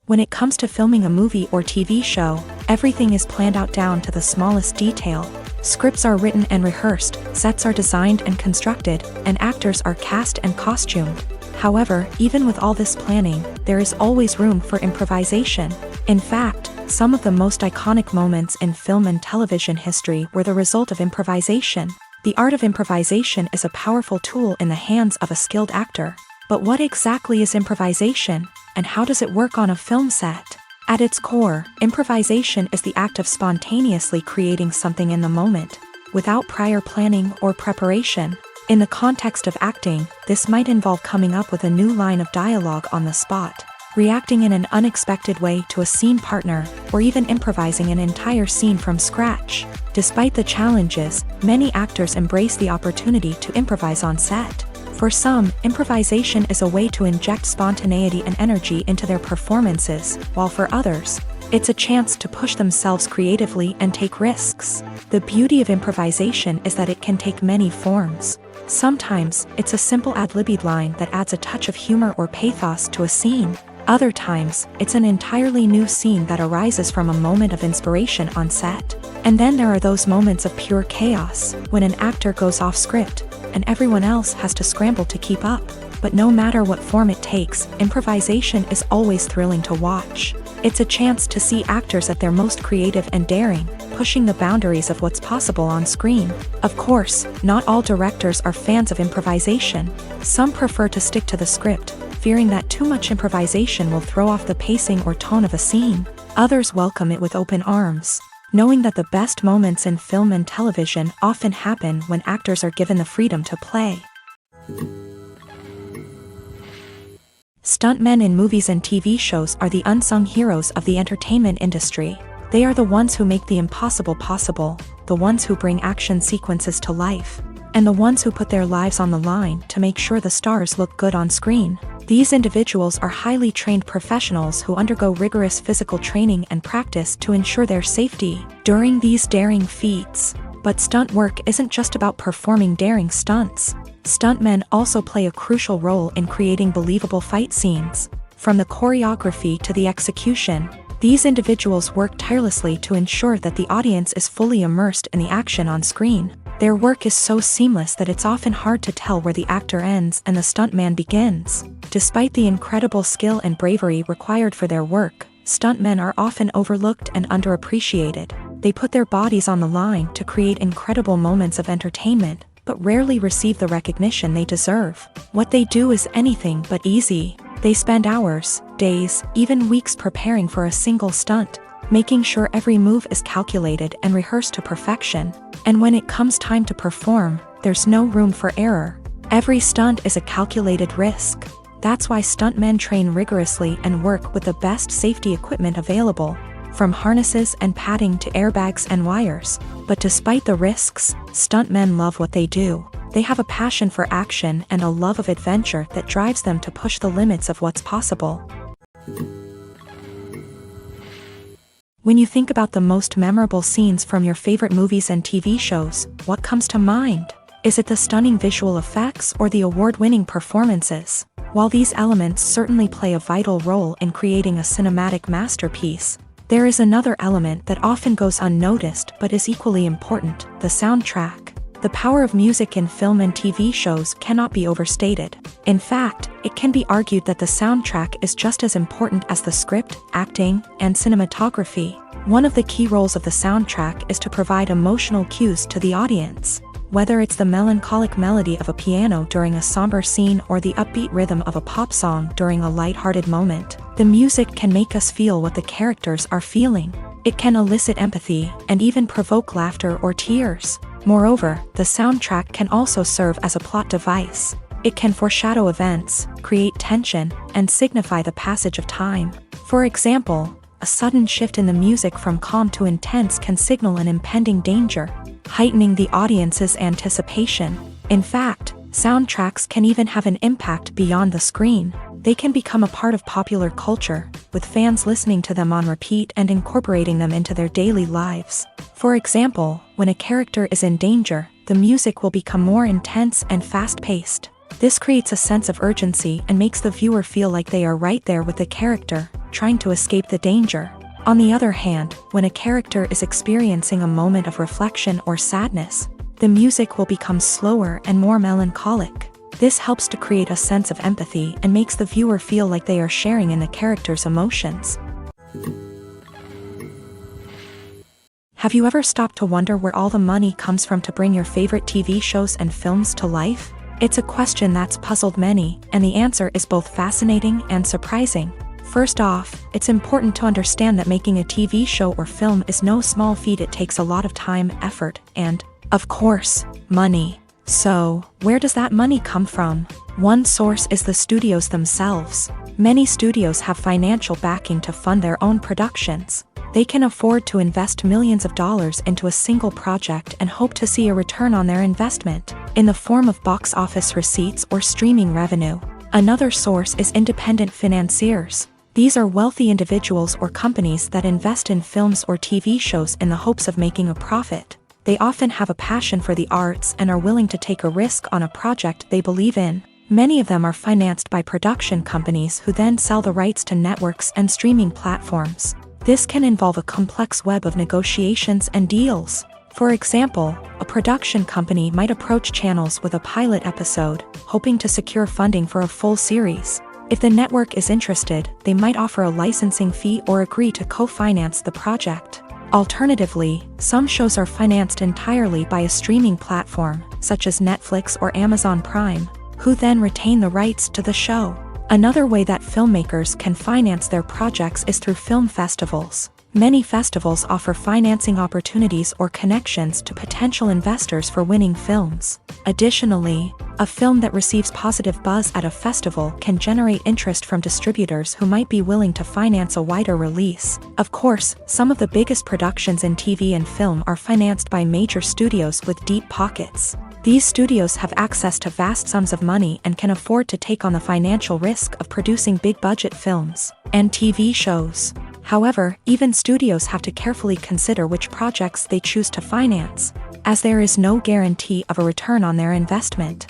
A: When it comes to filming a movie or TV show, everything is planned out down to the smallest detail. Scripts are written and rehearsed, sets are designed and constructed, and actors are cast and costumed. However, even with all this planning, there is always room for improvisation. In fact, some of the most iconic moments in film and television history were the result of improvisation. The art of improvisation is a powerful tool in the hands of a skilled actor. But what exactly is improvisation, and how does it work on a film set? At its core, improvisation is the act of spontaneously creating something in the moment, without prior planning or preparation. In the context of acting, this might involve coming up with a new line of dialogue on the spot, reacting in an unexpected way to a scene partner, or even improvising an entire scene from scratch. Despite the challenges, many actors embrace the opportunity to improvise on set. For some, improvisation is a way to inject spontaneity and energy into their performances, while for others, it's a chance to push themselves creatively and take risks. The beauty of improvisation is that it can take many forms. Sometimes, it's a simple ad-libbed line that adds a touch of humor or pathos to a scene. Other times, it's an entirely new scene that arises from a moment of inspiration on set. And then there are those moments of pure chaos, when an actor goes off script, and everyone else has to scramble to keep up. But no matter what form it takes, improvisation is always thrilling to watch. It's a chance to see actors at their most creative and daring, pushing the boundaries of what's possible on screen. Of course, not all directors are fans of improvisation. Some prefer to stick to the script, fearing that too much improvisation will throw off the pacing or tone of a scene. Others welcome it with open arms, knowing that the best moments in film and television often happen when actors are given the freedom to play. Stuntmen in movies and TV shows are the unsung heroes of the entertainment industry. They are the ones who make the impossible possible, the ones who bring action sequences to life, and the ones who put their lives on the line to make sure the stars look good on screen. These individuals are highly trained professionals who undergo rigorous physical training and practice to ensure their safety during these daring feats. But stunt work isn't just about performing daring stunts. Stuntmen also play a crucial role in creating believable fight scenes. From the choreography to the execution, these individuals work tirelessly to ensure that the audience is fully immersed in the action on screen. Their work is so seamless that it's often hard to tell where the actor ends and the stuntman begins. Despite the incredible skill and bravery required for their work, stuntmen are often overlooked and underappreciated. They put their bodies on the line to create incredible moments of entertainment, but rarely receive the recognition they deserve. What they do is anything but easy. They spend hours, days, even weeks preparing for a single stunt, making sure every move is calculated and rehearsed to perfection. And when it comes time to perform, there's no room for error. Every stunt is a calculated risk. That's why stuntmen train rigorously and work with the best safety equipment available, from harnesses and padding to airbags and wires. But despite the risks, stuntmen love what they do. They have a passion for action and a love of adventure that drives them to push the limits of what's possible. When you think about the most memorable scenes from your favorite movies and TV shows, what comes to mind? Is it the stunning visual effects or the award-winning performances? While these elements certainly play a vital role in creating a cinematic masterpiece, there is another element that often goes unnoticed but is equally important: the soundtrack. The power of music in film and TV shows cannot be overstated. In fact, it can be argued that the soundtrack is just as important as the script, acting, and cinematography. One of the key roles of the soundtrack is to provide emotional cues to the audience. Whether it's the melancholic melody of a piano during a somber scene or the upbeat rhythm of a pop song during a lighthearted moment, the music can make us feel what the characters are feeling. It can elicit empathy and even provoke laughter or tears. Moreover, the soundtrack can also serve as a plot device. It can foreshadow events, create tension, and signify the passage of time. For example, a sudden shift in the music from calm to intense can signal an impending danger, heightening the audience's anticipation. In fact, soundtracks can even have an impact beyond the screen. They can become a part of popular culture, with fans listening to them on repeat and incorporating them into their daily lives. For example, when a character is in danger, the music will become more intense and fast-paced. This creates a sense of urgency and makes the viewer feel like they are right there with the character, trying to escape the danger. On the other hand, when a character is experiencing a moment of reflection or sadness, the music will become slower and more melancholic. This helps to create a sense of empathy and makes the viewer feel like they are sharing in the character's emotions. Have you ever stopped to wonder where all the money comes from to bring your favorite TV shows and films to life? It's a question that's puzzled many, and the answer is both fascinating and surprising. First off, it's important to understand that making a TV show or film is no small feat. It takes a lot of time, effort, and, of course, money. So, where does that money come from? One source is the studios themselves. Many studios have financial backing to fund their own productions. They can afford to invest millions of dollars into a single project and hope to see a return on their investment, in the form of box office receipts or streaming revenue. Another source is independent financiers. These are wealthy individuals or companies that invest in films or TV shows in the hopes of making a profit. They often have a passion for the arts and are willing to take a risk on a project they believe in. Many of them are financed by production companies who then sell the rights to networks and streaming platforms. This can involve a complex web of negotiations and deals. For example, a production company might approach channels with a pilot episode, hoping to secure funding for a full series. If the network is interested, they might offer a licensing fee or agree to co-finance the project. Alternatively, some shows are financed entirely by a streaming platform, such as Netflix or Amazon Prime, who then retain the rights to the show. Another way that filmmakers can finance their projects is through film festivals. Many festivals offer financing opportunities or connections to potential investors for winning films. Additionally, a film that receives positive buzz at a festival can generate interest from distributors who might be willing to finance a wider release. Of course, some of the biggest productions in TV and film are financed by major studios with deep pockets. These studios have access to vast sums of money and can afford to take on the financial risk of producing big-budget films and TV shows. However, even studios have to carefully consider which projects they choose to finance, as there is no guarantee of a return on their investment.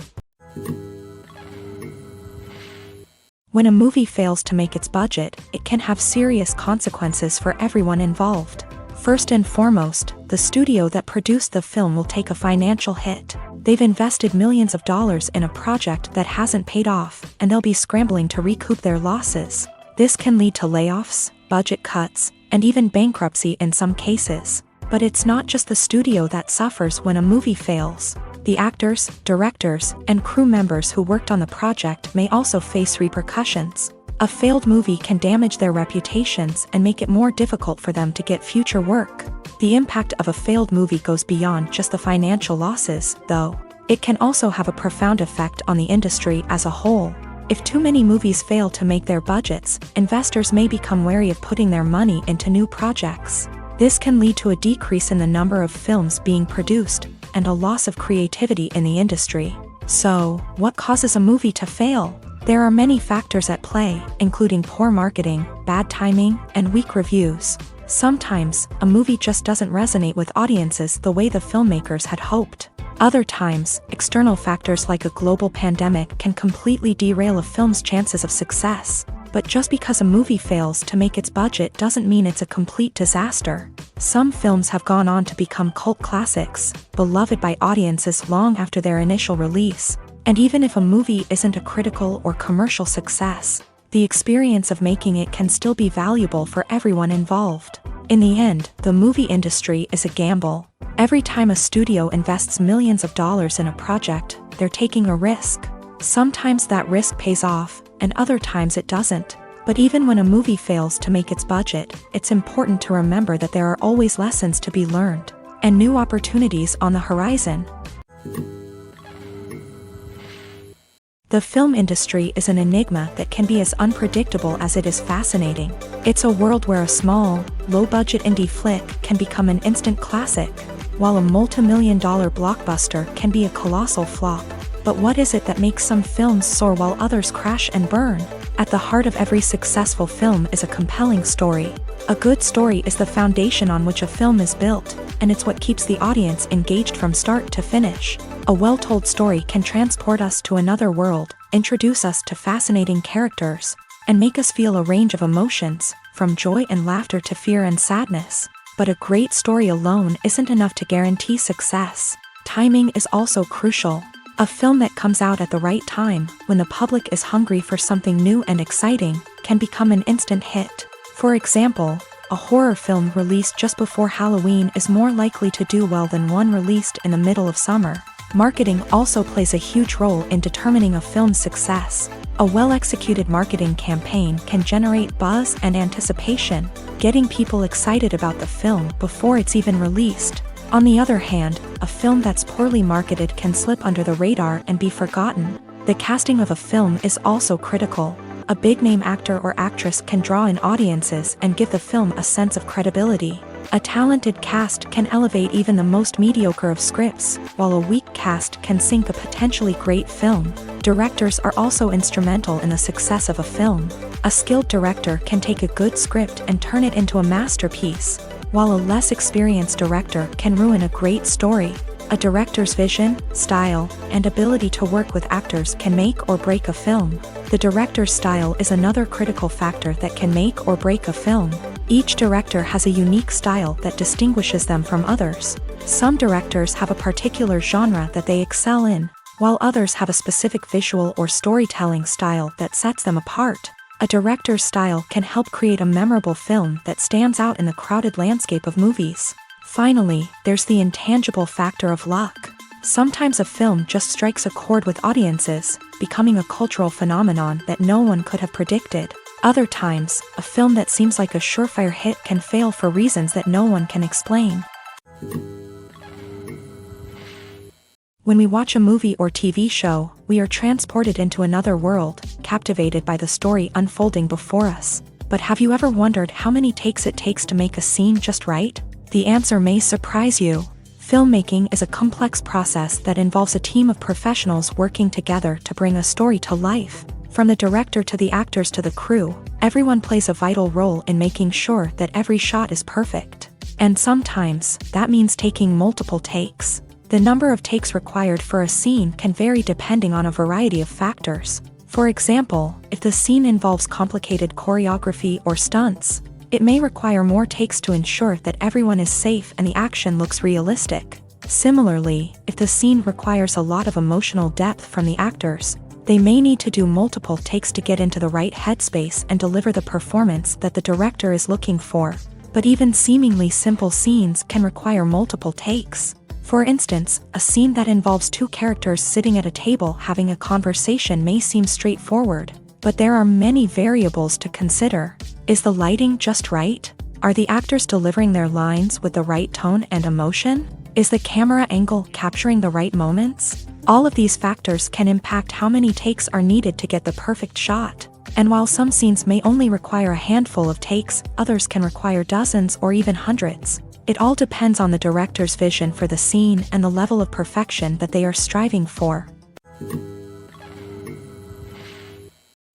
A: When a movie fails to make its budget, it can have serious consequences for everyone involved. First and foremost, the studio that produced the film will take a financial hit. They've invested millions of dollars in a project that hasn't paid off, and they'll be scrambling to recoup their losses. This can lead to layoffs, budget cuts, and even bankruptcy in some cases. But it's not just the studio that suffers when a movie fails. The actors, directors, and crew members who worked on the project may also face repercussions. A failed movie can damage their reputations and make it more difficult for them to get future work. The impact of a failed movie goes beyond just the financial losses, though. It can also have a profound effect on the industry as a whole. If too many movies fail to make their budgets, investors may become wary of putting their money into new projects. This can lead to a decrease in the number of films being produced, and a loss of creativity in the industry. So, what causes a movie to fail? There are many factors at play, including poor marketing, bad timing, and weak reviews. Sometimes, a movie just doesn't resonate with audiences the way the filmmakers had hoped. Other times, external factors like a global pandemic can completely derail a film's chances of success. But just because a movie fails to make its budget doesn't mean it's a complete disaster. Some films have gone on to become cult classics, beloved by audiences long after their initial release. And even if a movie isn't a critical or commercial success, the experience of making it can still be valuable for everyone involved. In the end, the movie industry is a gamble. Every time a studio invests millions of dollars in a project, they're taking a risk. Sometimes that risk pays off, and other times it doesn't. But even when a movie fails to make its budget, it's important to remember that there are always lessons to be learned, and new opportunities on the horizon. The film industry is an enigma that can be as unpredictable as it is fascinating. It's a world where a small, low-budget indie flick can become an instant classic, while a multi-million-dollar blockbuster can be a colossal flop. But what is it that makes some films soar while others crash and burn? At the heart of every successful film is a compelling story. A good story is the foundation on which a film is built, and it's what keeps the audience engaged from start to finish. A well-told story can transport us to another world, introduce us to fascinating characters, and make us feel a range of emotions, from joy and laughter to fear and sadness. But a great story alone isn't enough to guarantee success. Timing is also crucial. A film that comes out at the right time, when the public is hungry for something new and exciting, can become an instant hit. For example, a horror film released just before Halloween is more likely to do well than one released in the middle of summer. Marketing also plays a huge role in determining a film's success. A well-executed marketing campaign can generate buzz and anticipation, getting people excited about the film before it's even released. On the other hand, a film that's poorly marketed can slip under the radar and be forgotten. The casting of a film is also critical. A big-name actor or actress can draw in audiences and give the film a sense of credibility. A talented cast can elevate even the most mediocre of scripts, while a weak cast can sink a potentially great film. Directors are also instrumental in the success of a film. A skilled director can take a good script and turn it into a masterpiece, while a less experienced director can ruin a great story. A director's vision, style, and ability to work with actors can make or break a film. The director's style is another critical factor that can make or break a film. Each director has a unique style that distinguishes them from others. Some directors have a particular genre that they excel in, while others have a specific visual or storytelling style that sets them apart. A director's style can help create a memorable film that stands out in the crowded landscape of movies. Finally, there's the intangible factor of luck. Sometimes a film just strikes a chord with audiences, becoming a cultural phenomenon that no one could have predicted. Other times, a film that seems like a surefire hit can fail for reasons that no one can explain. When we watch a movie or TV show, we are transported into another world, captivated by the story unfolding before us. But have you ever wondered how many takes it takes to make a scene just right? The answer may surprise you. Filmmaking is a complex process that involves a team of professionals working together to bring a story to life. From the director to the actors to the crew, everyone plays a vital role in making sure that every shot is perfect. And sometimes, that means taking multiple takes. The number of takes required for a scene can vary depending on a variety of factors. For example, if the scene involves complicated choreography or stunts, it may require more takes to ensure that everyone is safe and the action looks realistic. Similarly, if the scene requires a lot of emotional depth from the actors, they may need to do multiple takes to get into the right headspace and deliver the performance that the director is looking for. But even seemingly simple scenes can require multiple takes. For instance, a scene that involves two characters sitting at a table having a conversation may seem straightforward, but there are many variables to consider. Is the lighting just right? Are the actors delivering their lines with the right tone and emotion? Is the camera angle capturing the right moments? All of these factors can impact how many takes are needed to get the perfect shot. And while some scenes may only require a handful of takes, others can require dozens or even hundreds. It all depends on the director's vision for the scene and the level of perfection that they are striving for.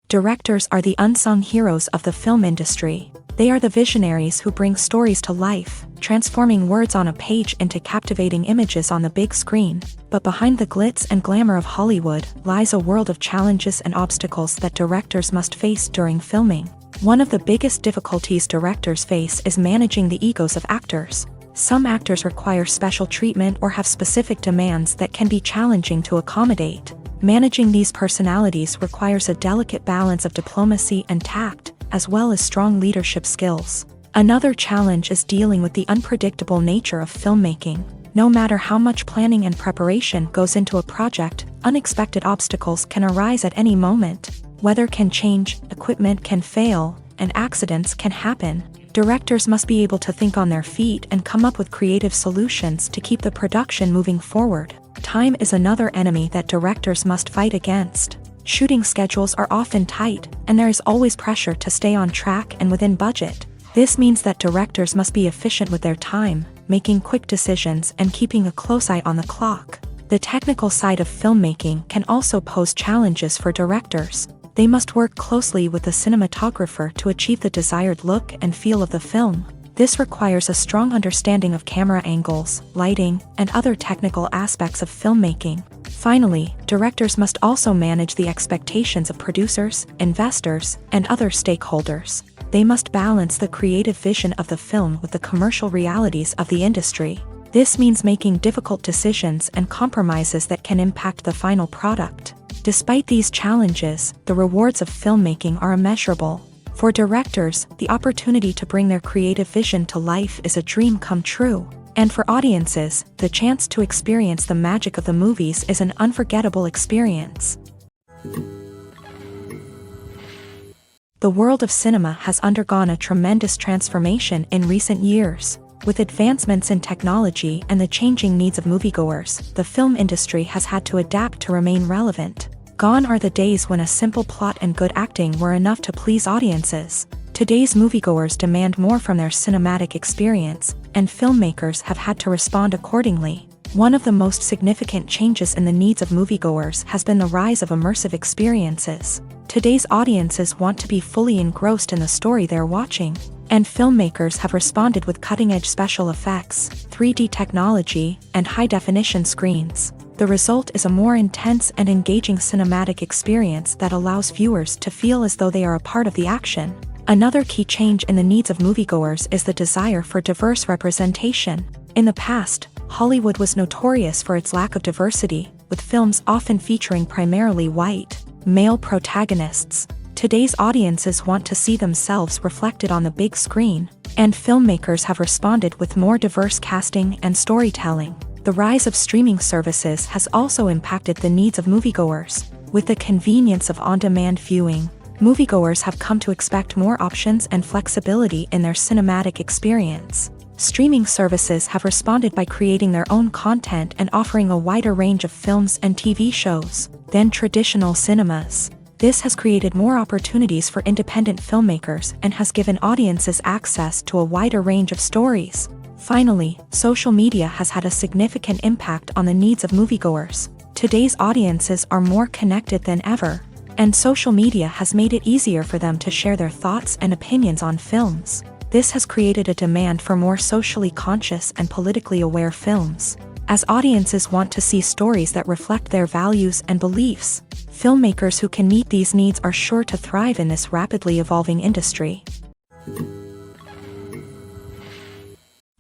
A: Directors are the unsung heroes of the film industry. They are the visionaries who bring stories to life, transforming words on a page into captivating images on the big screen. But behind the glitz and glamour of Hollywood lies a world of challenges and obstacles that directors must face during filming. One of the biggest difficulties directors face is managing the egos of actors. Some actors require special treatment or have specific demands that can be challenging to accommodate. Managing these personalities requires a delicate balance of diplomacy and tact, as well as strong leadership skills. Another challenge is dealing with the unpredictable nature of filmmaking. No matter how much planning and preparation goes into a project, unexpected obstacles can arise at any moment. Weather can change, equipment can fail, and accidents can happen. Directors must be able to think on their feet and come up with creative solutions to keep the production moving forward. Time is another enemy that directors must fight against. Shooting schedules are often tight, and there is always pressure to stay on track and within budget. This means that directors must be efficient with their time, making quick decisions and keeping a close eye on the clock. The technical side of filmmaking can also pose challenges for directors. They must work closely with the cinematographer to achieve the desired look and feel of the film. This requires a strong understanding of camera angles, lighting, and other technical aspects of filmmaking. Finally, directors must also manage the expectations of producers, investors, and other stakeholders. They must balance the creative vision of the film with the commercial realities of the industry. This means making difficult decisions and compromises that can impact the final product. Despite these challenges, the rewards of filmmaking are immeasurable. For directors, the opportunity to bring their creative vision to life is a dream come true. And for audiences, the chance to experience the magic of the movies is an unforgettable experience. The world of cinema has undergone a tremendous transformation in recent years. With advancements in technology and the changing needs of moviegoers, the film industry has had to adapt to remain relevant. Gone are the days when a simple plot and good acting were enough to please audiences. Today's moviegoers demand more from their cinematic experience, and filmmakers have had to respond accordingly. One of the most significant changes in the needs of moviegoers has been the rise of immersive experiences. Today's audiences want to be fully engrossed in the story they're watching, and filmmakers have responded with cutting-edge special effects, 3D technology, and high-definition screens. The result is a more intense and engaging cinematic experience that allows viewers to feel as though they are a part of the action. Another key change in the needs of moviegoers is the desire for diverse representation. In the past, Hollywood was notorious for its lack of diversity, with films often featuring primarily white, male protagonists. Today's audiences want to see themselves reflected on the big screen, and filmmakers have responded with more diverse casting and storytelling. The rise of streaming services has also impacted the needs of moviegoers. With the convenience of on-demand viewing, moviegoers have come to expect more options and flexibility in their cinematic experience. Streaming services have responded by creating their own content and offering a wider range of films and TV shows than traditional cinemas. This has created more opportunities for independent filmmakers and has given audiences access to a wider range of stories. Finally, social media has had a significant impact on the needs of moviegoers. Today's audiences are more connected than ever, and social media has made it easier for them to share their thoughts and opinions on films. This has created a demand for more socially conscious and politically aware films. As audiences want to see stories that reflect their values and beliefs, filmmakers who can meet these needs are sure to thrive in this rapidly evolving industry.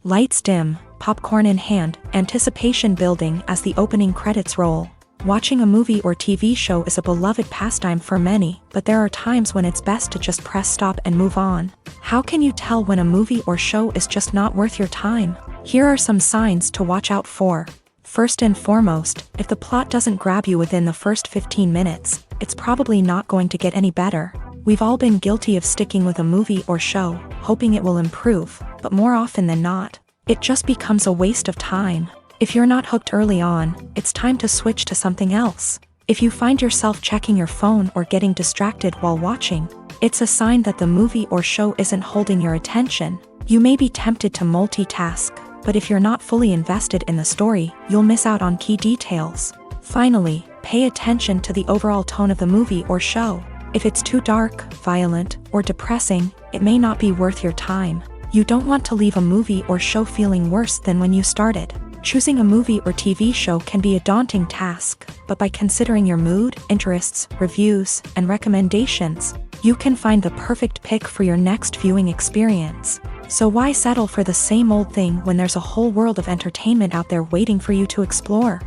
A: Lights dim, popcorn in hand, anticipation building as the opening credits roll. Watching a movie or TV show is a beloved pastime for many, but there are times when it's best to just press stop and move on. How can you tell when a movie or show is just not worth your time? Here are some signs to watch out for. First and foremost, if the plot doesn't grab you within the first 15 minutes, it's probably not going to get any better. We've all been guilty of sticking with a movie or show, hoping it will improve, but more often than not, it just becomes a waste of time. If you're not hooked early on, it's time to switch to something else. If you find yourself checking your phone or getting distracted while watching, it's a sign that the movie or show isn't holding your attention. You may be tempted to multitask, but if you're not fully invested in the story, you'll miss out on key details. Finally, pay attention to the overall tone of the movie or show. If it's too dark, violent, or depressing, it may not be worth your time. You don't want to leave a movie or show feeling worse than when you started. Choosing a movie or TV show can be a daunting task, but by considering your mood, interests, reviews, and recommendations, you can find the perfect pick for your next viewing experience. So why settle for the same old thing when there's a whole world of entertainment out there waiting for you to explore?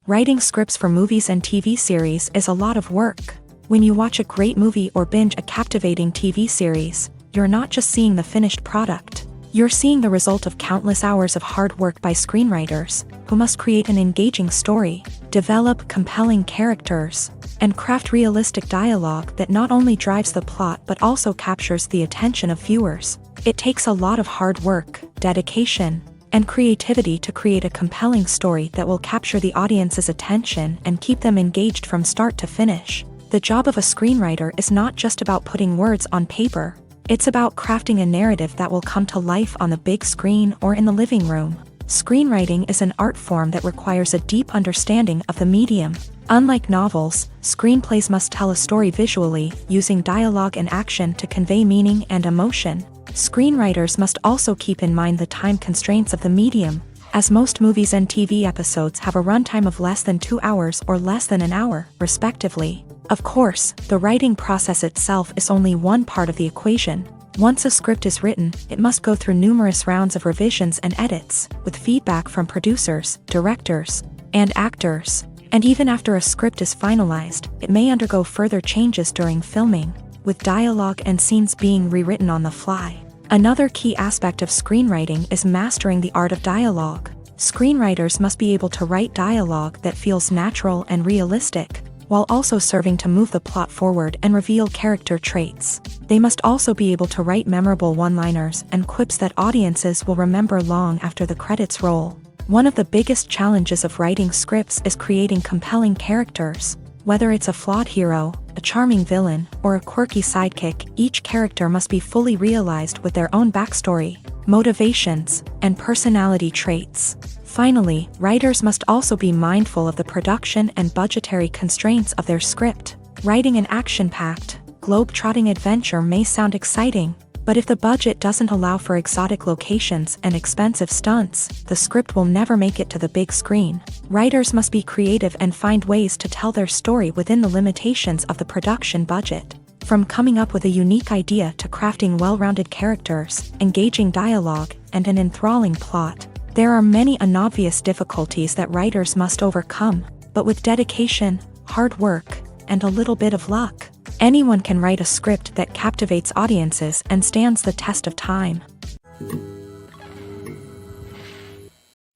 A: Writing scripts for movies and TV series is a lot of work. When you watch a great movie or binge a captivating TV series, you're not just seeing the finished product. You're seeing the result of countless hours of hard work by screenwriters, who must create an engaging story, develop compelling characters, and craft realistic dialogue that not only drives the plot but also captures the attention of viewers. It takes a lot of hard work, dedication, and creativity to create a compelling story that will capture the audience's attention and keep them engaged from start to finish. The job of a screenwriter is not just about putting words on paper. It's about crafting a narrative that will come to life on the big screen or in the living room. Screenwriting is an art form that requires a deep understanding of the medium. Unlike novels, screenplays must tell a story visually, using dialogue and action to convey meaning and emotion. Screenwriters must also keep in mind the time constraints of the medium, as most movies and TV episodes have a runtime of less than 2 hours or less than an hour, respectively. Of course, the writing process itself is only one part of the equation. Once a script is written, it must go through numerous rounds of revisions and edits, with feedback from producers, directors, and actors. And even after a script is finalized, it may undergo further changes during filming, with dialogue and scenes being rewritten on the fly. Another key aspect of screenwriting is mastering the art of dialogue. Screenwriters must be able to write dialogue that feels natural and realistic, while also serving to move the plot forward and reveal character traits. They must also be able to write memorable one-liners and quips that audiences will remember long after the credits roll. One of the biggest challenges of writing scripts is creating compelling characters. Whether it's a flawed hero, a charming villain, or a quirky sidekick, each character must be fully realized with their own backstory, motivations, and personality traits. Finally, writers must also be mindful of the production and budgetary constraints of their script. Writing an action-packed, globe-trotting adventure may sound exciting, but if the budget doesn't allow for exotic locations and expensive stunts, the script will never make it to the big screen. Writers must be creative and find ways to tell their story within the limitations of the production budget. From coming up with a unique idea to crafting well-rounded characters, engaging dialogue, and an enthralling plot, there are many unobvious difficulties that writers must overcome, but with dedication, hard work, and a little bit of luck, anyone can write a script that captivates audiences and stands the test of time.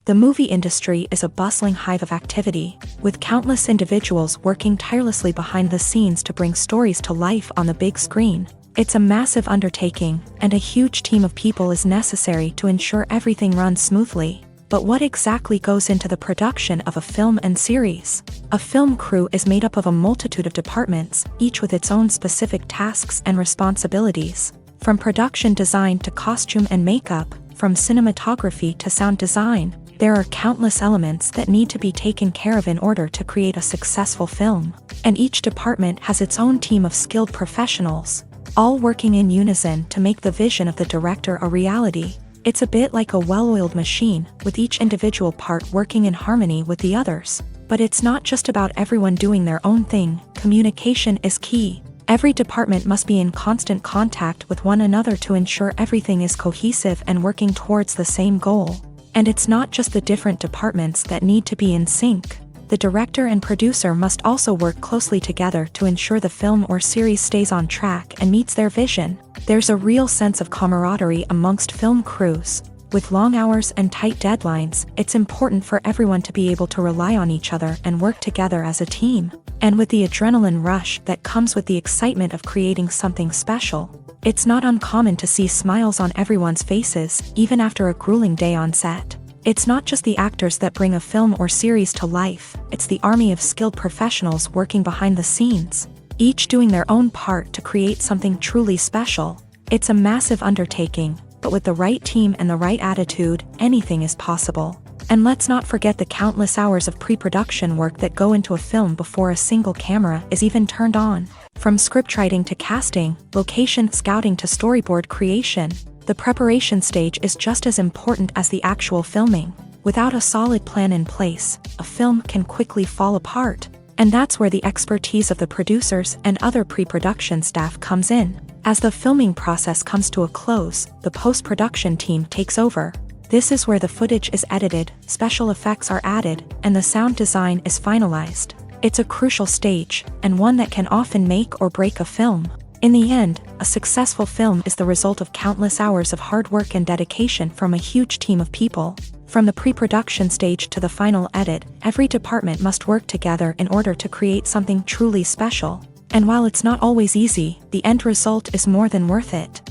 A: The movie industry is a bustling hive of activity, with countless individuals working tirelessly behind the scenes to bring stories to life on the big screen. It's a massive undertaking, and a huge team of people is necessary to ensure everything runs smoothly. But what exactly goes into the production of a film and series? A film crew is made up of a multitude of departments, each with its own specific tasks and responsibilities. From production design to costume and makeup, from cinematography to sound design, there are countless elements that need to be taken care of in order to create a successful film. And each department has its own team of skilled professionals, all working in unison to make the vision of the director a reality. It's a bit like a well-oiled machine, with each individual part working in harmony with the others. But it's not just about everyone doing their own thing. Communication is key. Every department must be in constant contact with one another to ensure everything is cohesive and working towards the same goal. And it's not just the different departments that need to be in sync. The director and producer must also work closely together to ensure the film or series stays on track and meets their vision. There's a real sense of camaraderie amongst film crews. With long hours and tight deadlines, it's important for everyone to be able to rely on each other and work together as a team. And with the adrenaline rush that comes with the excitement of creating something special, It's not uncommon to see smiles on everyone's faces, even after a grueling day on set. It's not just the actors that bring a film or series to life, it's the army of skilled professionals working behind the scenes, each doing their own part to create something truly special. It's a massive undertaking, but with the right team and the right attitude, anything is possible. And let's not forget the countless hours of pre-production work that go into a film before a single camera is even turned on. From scriptwriting to casting, location scouting to storyboard creation, the preparation stage is just as important as the actual filming. Without a solid plan in place, a film can quickly fall apart. And that's where the expertise of the producers and other pre-production staff comes in. As the filming process comes to a close, the post-production team takes over. This is where the footage is edited, special effects are added, and the sound design is finalized. It's a crucial stage, and one that can often make or break a film. In the end, a successful film is the result of countless hours of hard work and dedication from a huge team of people. From the pre-production stage to the final edit, every department must work together in order to create something truly special. And while it's not always easy, the end result is more than worth it.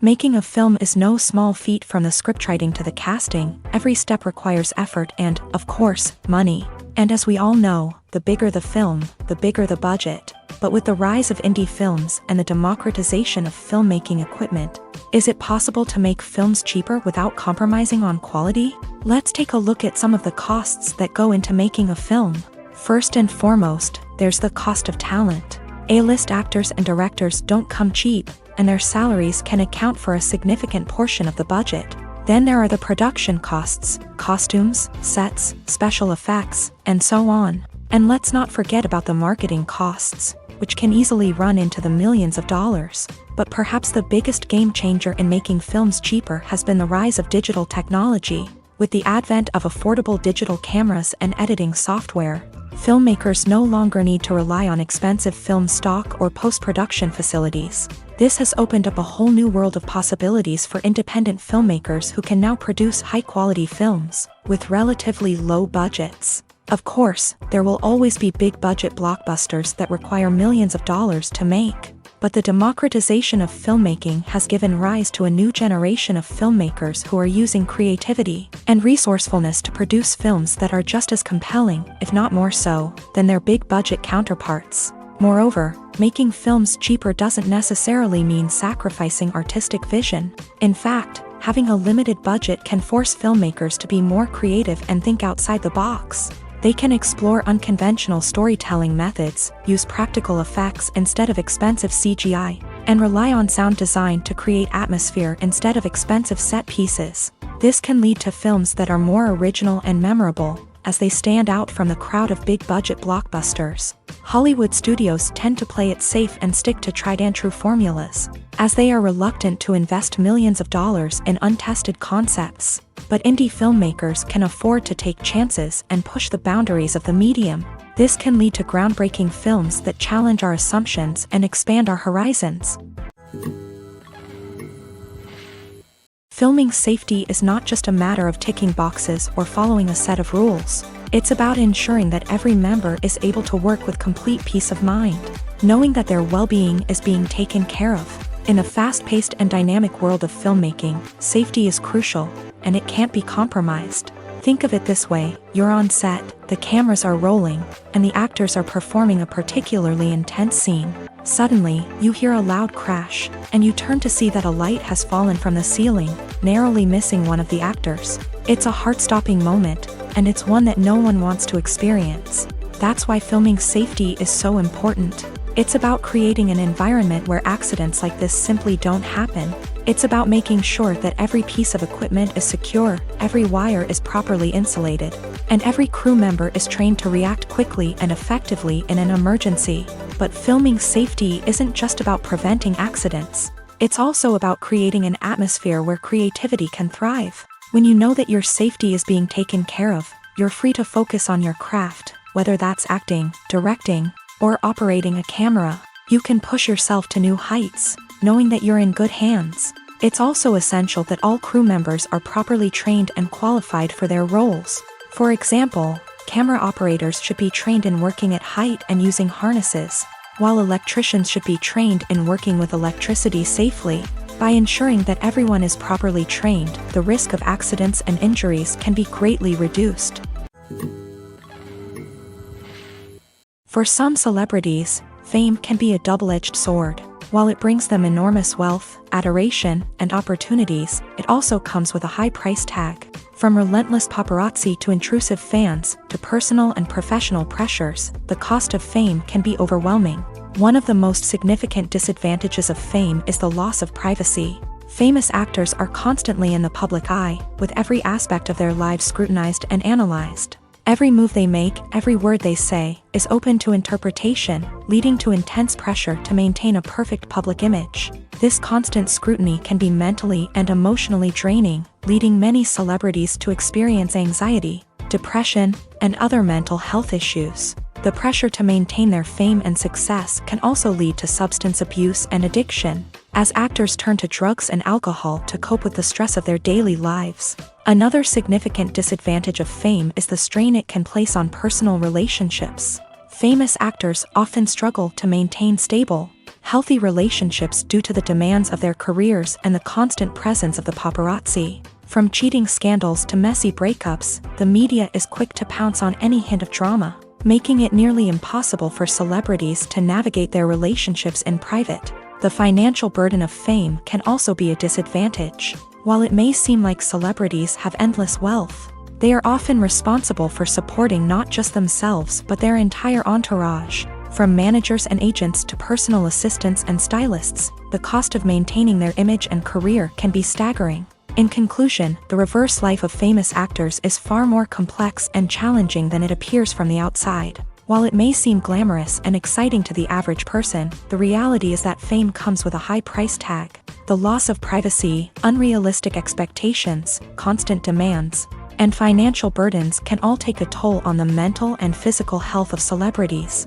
A: Making a film is no small feat. From the scriptwriting to the casting, every step requires effort and, of course, money. And as we all know, the bigger the film, the bigger the budget. But with the rise of indie films and the democratization of filmmaking equipment, is it possible to make films cheaper without compromising on quality? Let's take a look at some of the costs that go into making a film. First and foremost, there's the cost of talent. A-list actors and directors don't come cheap, and their salaries can account for a significant portion of the budget. Then there are the production costs, costumes, sets, special effects, and so on. And let's not forget about the marketing costs, which can easily run into the millions of dollars. But perhaps the biggest game changer in making films cheaper has been the rise of digital technology. With the advent of affordable digital cameras and editing software, filmmakers no longer need to rely on expensive film stock or post-production facilities. This has opened up a whole new world of possibilities for independent filmmakers who can now produce high-quality films with relatively low budgets. Of course, there will always be big-budget blockbusters that require millions of dollars to make. But the democratization of filmmaking has given rise to a new generation of filmmakers who are using creativity and resourcefulness to produce films that are just as compelling, if not more so, than their big-budget counterparts. Moreover, making films cheaper doesn't necessarily mean sacrificing artistic vision. In fact, having a limited budget can force filmmakers to be more creative and think outside the box. They can explore unconventional storytelling methods, use practical effects instead of expensive CGI, and rely on sound design to create atmosphere instead of expensive set pieces. This can lead to films that are more original and memorable, as they stand out from the crowd of big-budget blockbusters. Hollywood studios tend to play it safe and stick to tried-and-true formulas, as they are reluctant to invest millions of dollars in untested concepts. But indie filmmakers can afford to take chances and push the boundaries of the medium. This can lead to groundbreaking films that challenge our assumptions and expand our horizons. Filming safety is not just a matter of ticking boxes or following a set of rules. It's about ensuring that every member is able to work with complete peace of mind, knowing that their well-being is being taken care of. In a fast-paced and dynamic world of filmmaking, safety is crucial, and it can't be compromised. Think of it this way: you're on set, the cameras are rolling, and the actors are performing a particularly intense scene. Suddenly, you hear a loud crash, and you turn to see that a light has fallen from the ceiling, narrowly missing one of the actors. It's a heart-stopping moment, and it's one that no one wants to experience. That's why filming safety is so important. It's about creating an environment where accidents like this simply don't happen. It's about making sure that every piece of equipment is secure, every wire is properly insulated, and every crew member is trained to react quickly and effectively in an emergency. But filming safety isn't just about preventing accidents. It's also about creating an atmosphere where creativity can thrive. When you know that your safety is being taken care of, you're free to focus on your craft, whether that's acting, directing, or operating a camera. You can push yourself to new heights, knowing that you're in good hands. It's also essential that all crew members are properly trained and qualified for their roles. For example, camera operators should be trained in working at height and using harnesses. while electricians should be trained in working with electricity safely. By ensuring that everyone is properly trained, the risk of accidents and injuries can be greatly reduced. For some celebrities, fame can be a double-edged sword. While it brings them enormous wealth, adoration, and opportunities, it also comes with a high price tag. From relentless paparazzi to intrusive fans, to personal and professional pressures, the cost of fame can be overwhelming. One of the most significant disadvantages of fame is the loss of privacy. Famous actors are constantly in the public eye, with every aspect of their lives scrutinized and analyzed. Every move they make, every word they say, is open to interpretation, leading to intense pressure to maintain a perfect public image. This constant scrutiny can be mentally and emotionally draining, leading many celebrities to experience anxiety, depression, and other mental health issues. The pressure to maintain their fame and success can also lead to substance abuse and addiction, as actors turn to drugs and alcohol to cope with the stress of their daily lives. Another significant disadvantage of fame is the strain it can place on personal relationships. Famous actors often struggle to maintain stable, healthy relationships due to the demands of their careers and the constant presence of the paparazzi. From cheating scandals to messy breakups, the media is quick to pounce on any hint of drama, making it nearly impossible for celebrities to navigate their relationships in private. The financial burden of fame can also be a disadvantage. While it may seem like celebrities have endless wealth, they are often responsible for supporting not just themselves but their entire entourage. From managers and agents to personal assistants and stylists, the cost of maintaining their image and career can be staggering. In conclusion, the reverse life of famous actors is far more complex and challenging than it appears from the outside. While it may seem glamorous and exciting to the average person, the reality is that fame comes with a high price tag. The loss of privacy, unrealistic expectations, constant demands, and financial burdens can all take a toll on the mental and physical health of celebrities.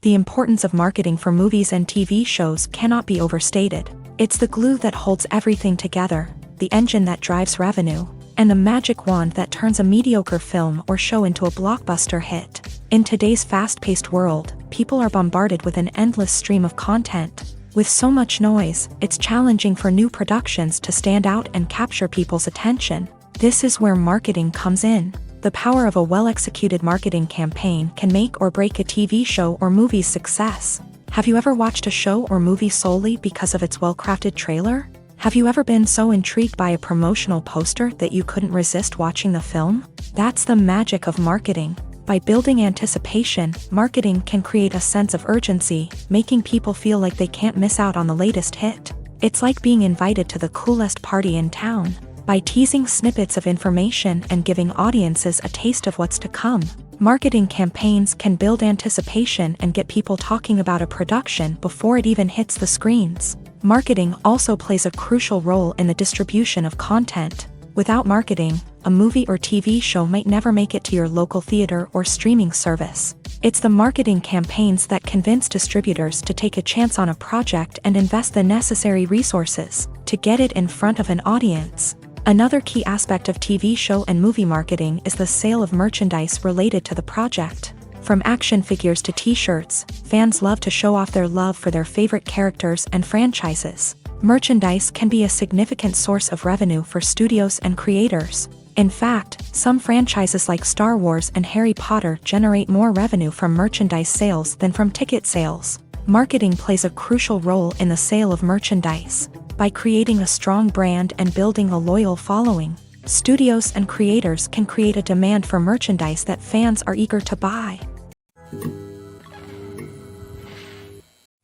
A: The importance of marketing for movies and TV shows cannot be overstated. It's the glue that holds everything together, the engine that drives revenue, and the magic wand that turns a mediocre film or show into a blockbuster hit. In today's fast-paced world, people are bombarded with an endless stream of content. With so much noise, it's challenging for new productions to stand out and capture people's attention. This is where marketing comes in. The power of a well-executed marketing campaign can make or break a TV show or movie's success. Have you ever watched a show or movie solely because of its well-crafted trailer? Have you ever been so intrigued by a promotional poster that you couldn't resist watching the film? That's the magic of marketing. By building anticipation, marketing can create a sense of urgency, making people feel like they can't miss out on the latest hit. It's like being invited to the coolest party in town. By teasing snippets of information and giving audiences a taste of what's to come, marketing campaigns can build anticipation and get people talking about a production before it even hits the screens. Marketing also plays a crucial role in the distribution of content. Without marketing, a movie or TV show might never make it to your local theater or streaming service. It's the marketing campaigns that convince distributors to take a chance on a project and invest the necessary resources to get it in front of an audience. Another key aspect of TV show and movie marketing is the sale of merchandise related to the project. From action figures to t-shirts, fans love to show off their love for their favorite characters and franchises. Merchandise can be a significant source of revenue for studios and creators. In fact, some franchises like Star Wars and Harry Potter generate more revenue from merchandise sales than from ticket sales. Marketing plays a crucial role in the sale of merchandise. By creating a strong brand and building a loyal following, studios and creators can create a demand for merchandise that fans are eager to buy.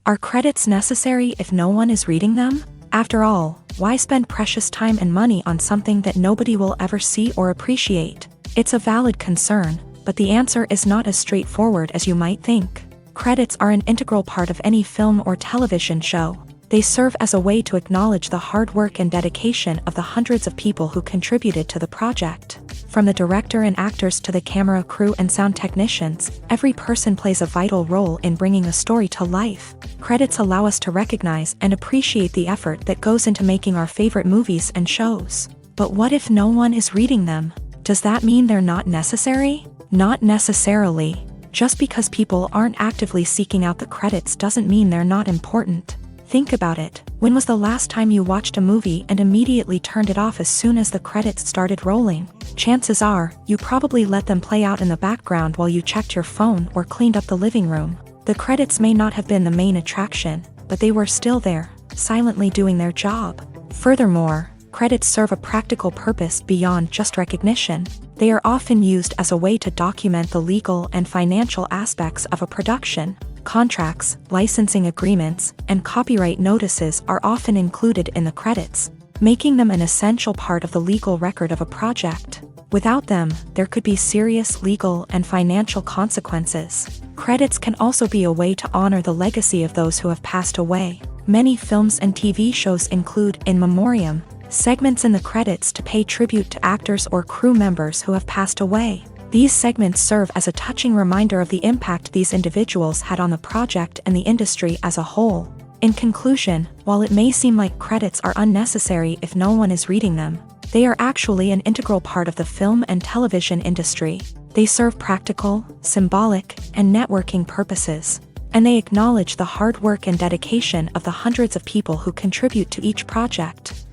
A: Are credits necessary if no one is reading them? After all, why spend precious time and money on something that nobody will ever see or appreciate? It's a valid concern, but the answer is not as straightforward as you might think. Credits are an integral part of any film or television show. They serve as a way to acknowledge the hard work and dedication of the hundreds of people who contributed to the project. From the director and actors to the camera crew and sound technicians, every person plays a vital role in bringing a story to life. Credits allow us to recognize and appreciate the effort that goes into making our favorite movies and shows. But what if no one is reading them? Does that mean they're not necessary? Not necessarily. Just because people aren't actively seeking out the credits doesn't mean they're not important. Think about it. When was the last time you watched a movie and immediately turned it off as soon as the credits started rolling? Chances are, you probably let them play out in the background while you checked your phone or cleaned up the living room. The credits may not have been the main attraction, but they were still there, silently doing their job. Furthermore, credits serve a practical purpose beyond just recognition. They are often used as a way to document the legal and financial aspects of a production. Contracts, licensing agreements, and copyright notices are often included in the credits, making them an essential part of the legal record of a project. Without them, there could be serious legal and financial consequences. Credits can also be a way to honor the legacy of those who have passed away. Many films and TV shows include in memoriam segments in the credits to pay tribute to actors or crew members who have passed away. These segments serve as a touching reminder of the impact these individuals had on the project and the industry as a whole. In conclusion, while it may seem like credits are unnecessary if no one is reading them, they are actually an integral part of the film and television industry. They serve practical, symbolic, and networking purposes, and they acknowledge the hard work and dedication of the hundreds of people who contribute to each project.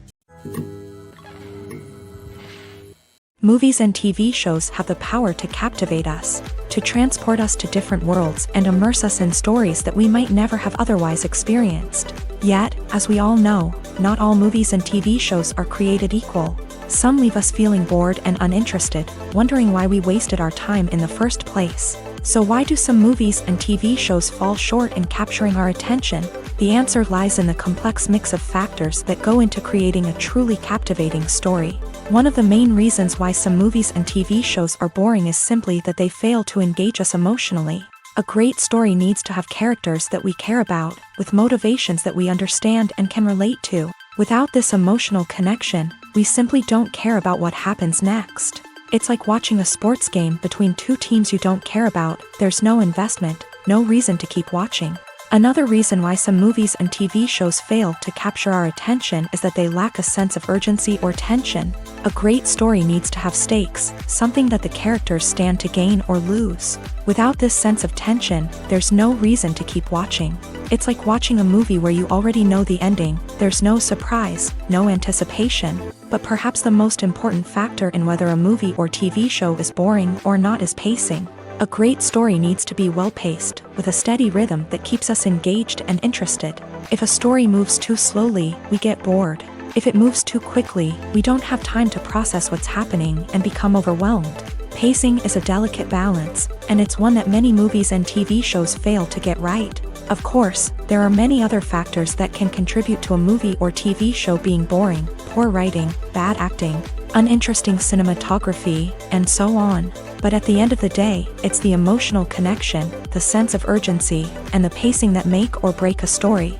A: Movies and TV shows have the power to captivate us, to transport us to different worlds and immerse us in stories that we might never have otherwise experienced. Yet, as we all know, not all movies and TV shows are created equal. Some leave us feeling bored and uninterested, wondering why we wasted our time in the first place. So why do some movies and TV shows fall short in capturing our attention? The answer lies in the complex mix of factors that go into creating a truly captivating story. One of the main reasons why some movies and TV shows are boring is simply that they fail to engage us emotionally. A great story needs to have characters that we care about, with motivations that we understand and can relate to. Without this emotional connection, we simply don't care about what happens next. It's like watching a sports game between two teams you don't care about. There's no investment, no reason to keep watching. Another reason why some movies and TV shows fail to capture our attention is that they lack a sense of urgency or tension. A great story needs to have stakes, something that the characters stand to gain or lose. Without this sense of tension, there's no reason to keep watching. It's like watching a movie where you already know the ending. There's no surprise, no anticipation. But perhaps the most important factor in whether a movie or TV show is boring or not is pacing. A great story needs to be well-paced, with a steady rhythm that keeps us engaged and interested. If a story moves too slowly, we get bored. If it moves too quickly, we don't have time to process what's happening and become overwhelmed. Pacing is a delicate balance, and it's one that many movies and TV shows fail to get right. Of course, there are many other factors that can contribute to a movie or TV show being boring: poor writing, bad acting, uninteresting cinematography, and so on. But at the end of the day, it's the emotional connection, the sense of urgency, and the pacing that make or break a story.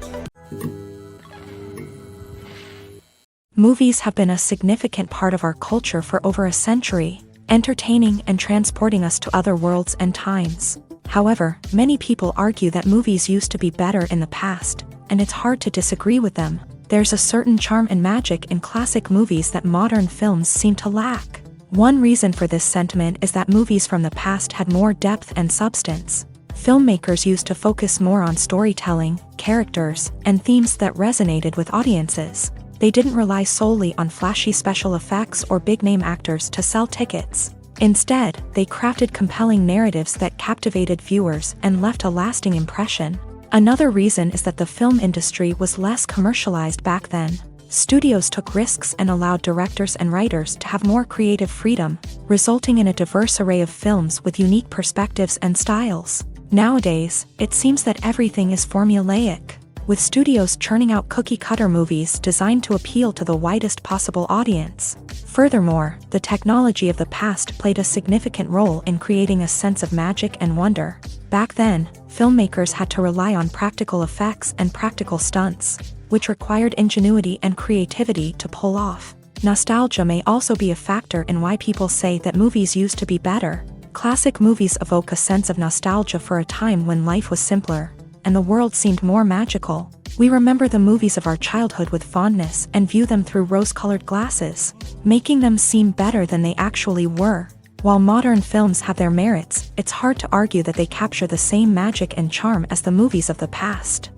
A: Movies have been a significant part of our culture for over a century, entertaining and transporting us to other worlds and times. However, many people argue that movies used to be better in the past, and it's hard to disagree with them. There's a certain charm and magic in classic movies that modern films seem to lack. One reason for this sentiment is that movies from the past had more depth and substance. Filmmakers used to focus more on storytelling, characters, and themes that resonated with audiences. They didn't rely solely on flashy special effects or big-name actors to sell tickets. Instead, they crafted compelling narratives that captivated viewers and left a lasting impression. Another reason is that the film industry was less commercialized back then. Studios took risks and allowed directors and writers to have more creative freedom, resulting in a diverse array of films with unique perspectives and styles. Nowadays, it seems that everything is formulaic, with studios churning out cookie-cutter movies designed to appeal to the widest possible audience. Furthermore, the technology of the past played a significant role in creating a sense of magic and wonder. Back then, filmmakers had to rely on practical effects and practical stunts, which required ingenuity and creativity to pull off. Nostalgia may also be a factor in why people say that movies used to be better. Classic movies evoke a sense of nostalgia for a time when life was simpler, and the world seemed more magical. We remember the movies of our childhood with fondness and view them through rose-colored glasses, making them seem better than they actually were. While modern films have their merits, it's hard to argue that they capture the same magic and charm as the movies of the past.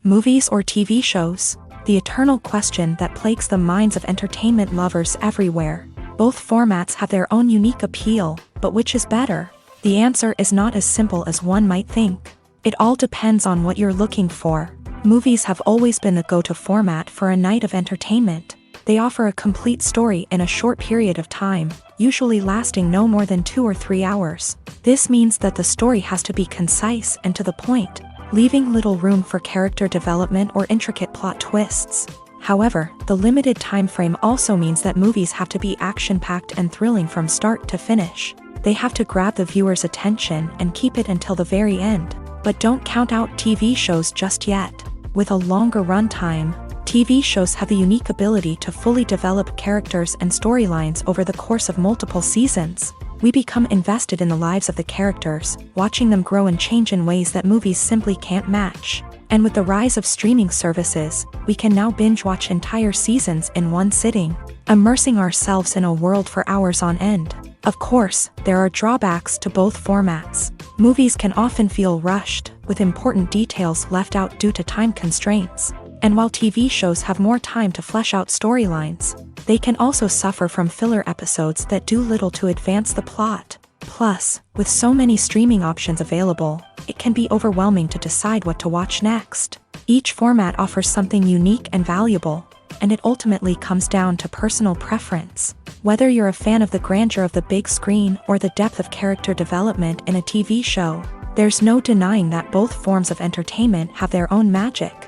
A: Movies or TV shows? The eternal question that plagues the minds of entertainment lovers everywhere. Both formats have their own unique appeal, but which is better? The answer is not as simple as one might think. It all depends on what you're looking for. Movies have always been the go-to format for a night of entertainment. They offer a complete story in a short period of time, usually lasting no more than 2 or 3 hours. This means that the story has to be concise and to the point, leaving little room for character development or intricate plot twists. However, the limited time frame also means that movies have to be action-packed and thrilling from start to finish. They have to grab the viewer's attention and keep it until the very end. But don't count out TV shows just yet. With a longer runtime, TV shows have the unique ability to fully develop characters and storylines over the course of multiple seasons. We become invested in the lives of the characters, watching them grow and change in ways that movies simply can't match. And with the rise of streaming services, we can now binge-watch entire seasons in one sitting, immersing ourselves in a world for hours on end. Of course, there are drawbacks to both formats. Movies can often feel rushed, with important details left out due to time constraints. And while TV shows have more time to flesh out storylines, they can also suffer from filler episodes that do little to advance the plot. Plus, with so many streaming options available, it can be overwhelming to decide what to watch next. Each format offers something unique and valuable, and it ultimately comes down to personal preference. Whether you're a fan of the grandeur of the big screen or the depth of character development in a TV show, there's no denying that both forms of entertainment have their own magic.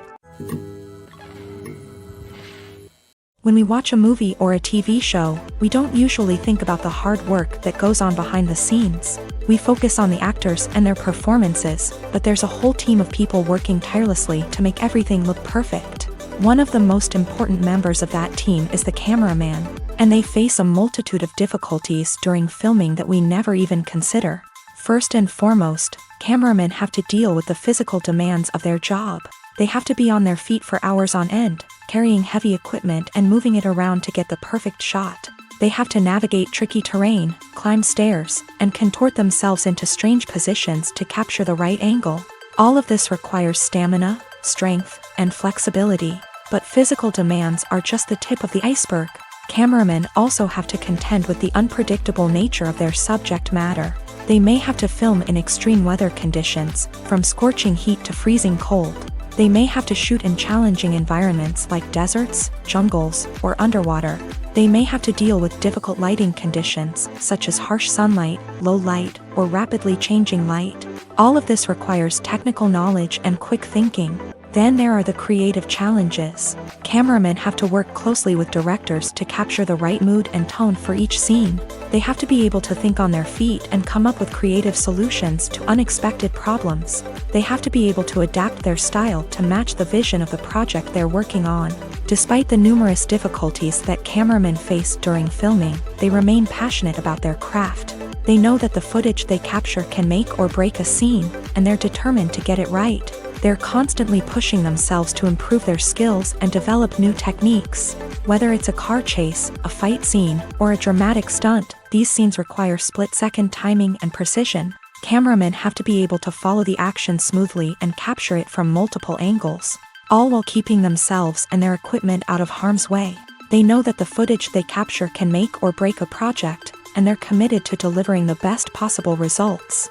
A: When we watch a movie or a TV show, we don't usually think about the hard work that goes on behind the scenes. We focus on the actors and their performances, but there's a whole team of people working tirelessly to make everything look perfect. One of the most important members of that team is the cameraman, and they face a multitude of difficulties during filming that we never even consider. First and foremost, cameramen have to deal with the physical demands of their job. They have to be on their feet for hours on end, carrying heavy equipment and moving it around to get the perfect shot. They have to navigate tricky terrain, climb stairs, and contort themselves into strange positions to capture the right angle. All of this requires stamina, strength, and flexibility. But physical demands are just the tip of the iceberg. Cameramen also have to contend with the unpredictable nature of their subject matter. They may have to film in extreme weather conditions, from scorching heat to freezing cold. They may have to shoot in challenging environments like deserts, jungles, or underwater. They may have to deal with difficult lighting conditions, such as harsh sunlight, low light, or rapidly changing light. All of this requires technical knowledge and quick thinking. Then there are the creative challenges. Cameramen have to work closely with directors to capture the right mood and tone for each scene. They have to be able to think on their feet and come up with creative solutions to unexpected problems. They have to be able to adapt their style to match the vision of the project they're working on. Despite the numerous difficulties that cameramen face during filming, they remain passionate about their craft. They know that the footage they capture can make or break a scene, and they're determined to get it right. They're constantly pushing themselves to improve their skills and develop new techniques. Whether it's a car chase, a fight scene, or a dramatic stunt, these scenes require split-second timing and precision. Cameramen have to be able to follow the action smoothly and capture it from multiple angles, all while keeping themselves and their equipment out of harm's way. They know that the footage they capture can make or break a project, and they're committed to delivering the best possible results.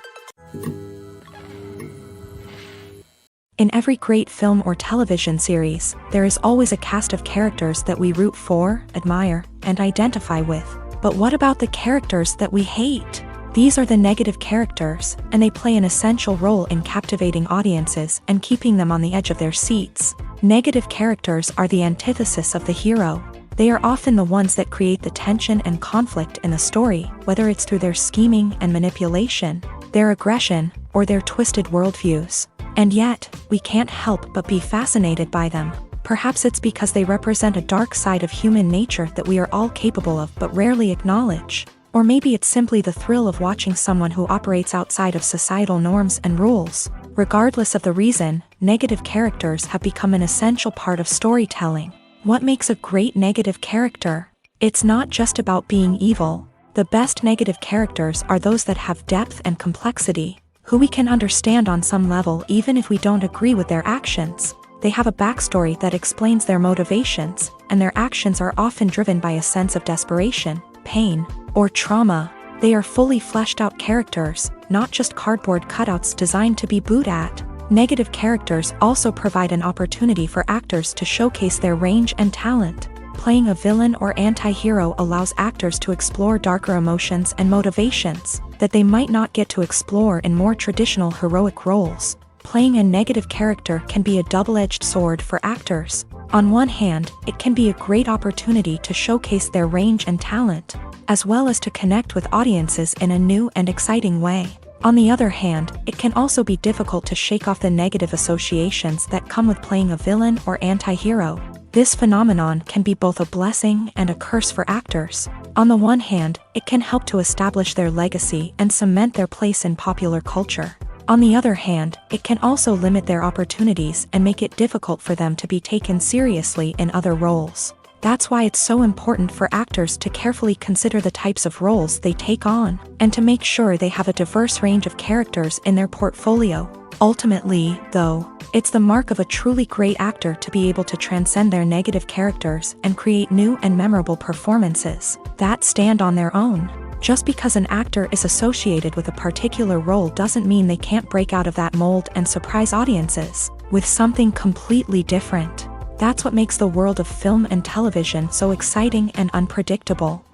A: In every great film or television series, there is always a cast of characters that we root for, admire, and identify with. But what about the characters that we hate? These are the negative characters, and they play an essential role in captivating audiences and keeping them on the edge of their seats. Negative characters are the antithesis of the hero. They are often the ones that create the tension and conflict in the story, whether it's through their scheming and manipulation, their aggression, or their twisted worldviews. And yet, we can't help but be fascinated by them. Perhaps it's because they represent a dark side of human nature that we are all capable of but rarely acknowledge. Or maybe it's simply the thrill of watching someone who operates outside of societal norms and rules. Regardless of the reason, negative characters have become an essential part of storytelling. What makes a great negative character? It's not just about being evil. The best negative characters are those that have depth and complexity, who we can understand on some level even if we don't agree with their actions. They have a backstory that explains their motivations, and their actions are often driven by a sense of desperation, pain, or trauma. They are fully fleshed out characters, not just cardboard cutouts designed to be booed at. Negative characters also provide an opportunity for actors to showcase their range and talent. Playing a villain or anti-hero allows actors to explore darker emotions and motivations that they might not get to explore in more traditional heroic roles. Playing a negative character can be a double-edged sword for actors. On one hand, it can be a great opportunity to showcase their range and talent, as well as to connect with audiences in a new and exciting way. On the other hand, it can also be difficult to shake off the negative associations that come with playing a villain or anti-hero. This phenomenon can be both a blessing and a curse for actors. On the one hand, it can help to establish their legacy and cement their place in popular culture. On the other hand, it can also limit their opportunities and make it difficult for them to be taken seriously in other roles. That's why it's so important for actors to carefully consider the types of roles they take on, and to make sure they have a diverse range of characters in their portfolio. Ultimately, though, it's the mark of a truly great actor to be able to transcend their negative characters and create new and memorable performances that stand on their own. Just because an actor is associated with a particular role doesn't mean they can't break out of that mold and surprise audiences with something completely different. That's what makes the world of film and television so exciting and unpredictable.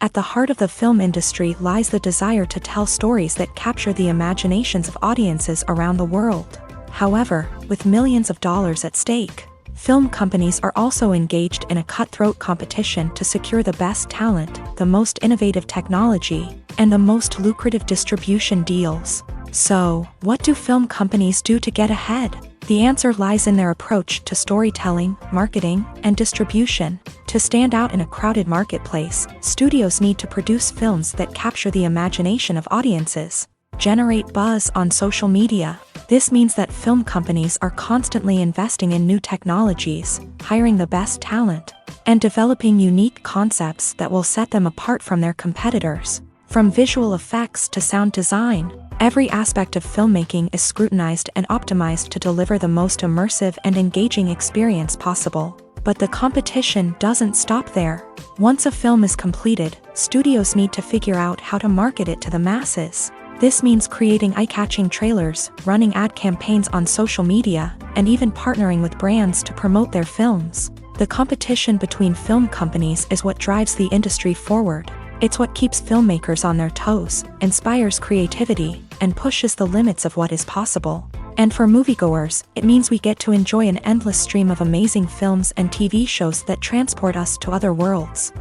A: At the heart of the film industry lies the desire to tell stories that capture the imaginations of audiences around the world. However, with millions of dollars at stake, film companies are also engaged in a cutthroat competition to secure the best talent, the most innovative technology, and the most lucrative distribution deals. So, what do film companies do to get ahead? The answer lies in their approach to storytelling, marketing, and distribution. To stand out in a crowded marketplace, studios need to produce films that capture the imagination of audiences, generate buzz on social media. This means that film companies are constantly investing in new technologies, hiring the best talent, and developing unique concepts that will set them apart from their competitors. From visual effects to sound design, every aspect of filmmaking is scrutinized and optimized to deliver the most immersive and engaging experience possible. But the competition doesn't stop there. Once a film is completed, studios need to figure out how to market it to the masses. This means creating eye-catching trailers, running ad campaigns on social media, and even partnering with brands to promote their films. The competition between film companies is what drives the industry forward. It's what keeps filmmakers on their toes, inspires creativity, and pushes the limits of what is possible. And for moviegoers, it means we get to enjoy an endless stream of amazing films and TV shows that transport us to other worlds.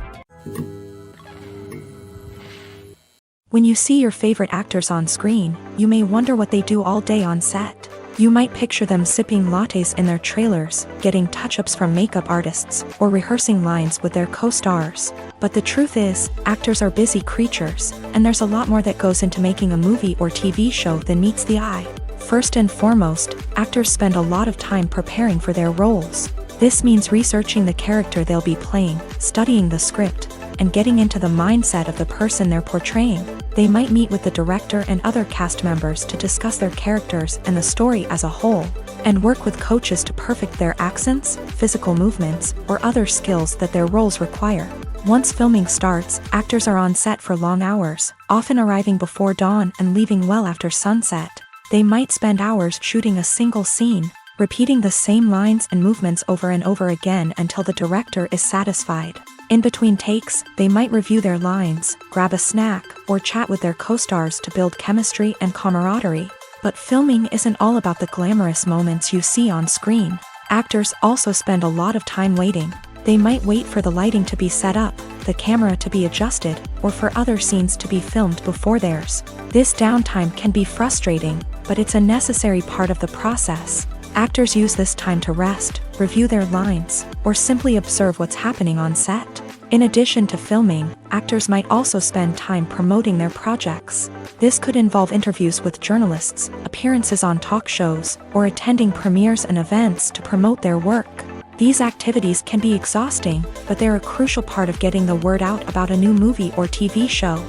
A: When you see your favorite actors on screen, you may wonder what they do all day on set. You might picture them sipping lattes in their trailers, getting touch-ups from makeup artists, or rehearsing lines with their co-stars. But the truth is, actors are busy creatures, and there's a lot more that goes into making a movie or TV show than meets the eye. First and foremost, actors spend a lot of time preparing for their roles. This means researching the character they'll be playing, studying the script, and getting into the mindset of the person they're portraying. They might meet with the director and other cast members to discuss their characters and the story as a whole, and work with coaches to perfect their accents, physical movements, or other skills that their roles require. Once filming starts, actors are on set for long hours, often arriving before dawn and leaving well after sunset. They might spend hours shooting a single scene, repeating the same lines and movements over and over again until the director is satisfied. In between takes, they might review their lines, grab a snack, or chat with their co-stars to build chemistry and camaraderie. But filming isn't all about the glamorous moments you see on screen. Actors also spend a lot of time waiting. They might wait for the lighting to be set up, the camera to be adjusted, or for other scenes to be filmed before theirs. This downtime can be frustrating, but it's a necessary part of the process. Actors use this time to rest, review their lines, or simply observe what's happening on set. In addition to filming, actors might also spend time promoting their projects. This could involve interviews with journalists, appearances on talk shows, or attending premieres and events to promote their work. These activities can be exhausting, but they're a crucial part of getting the word out about a new movie or TV show.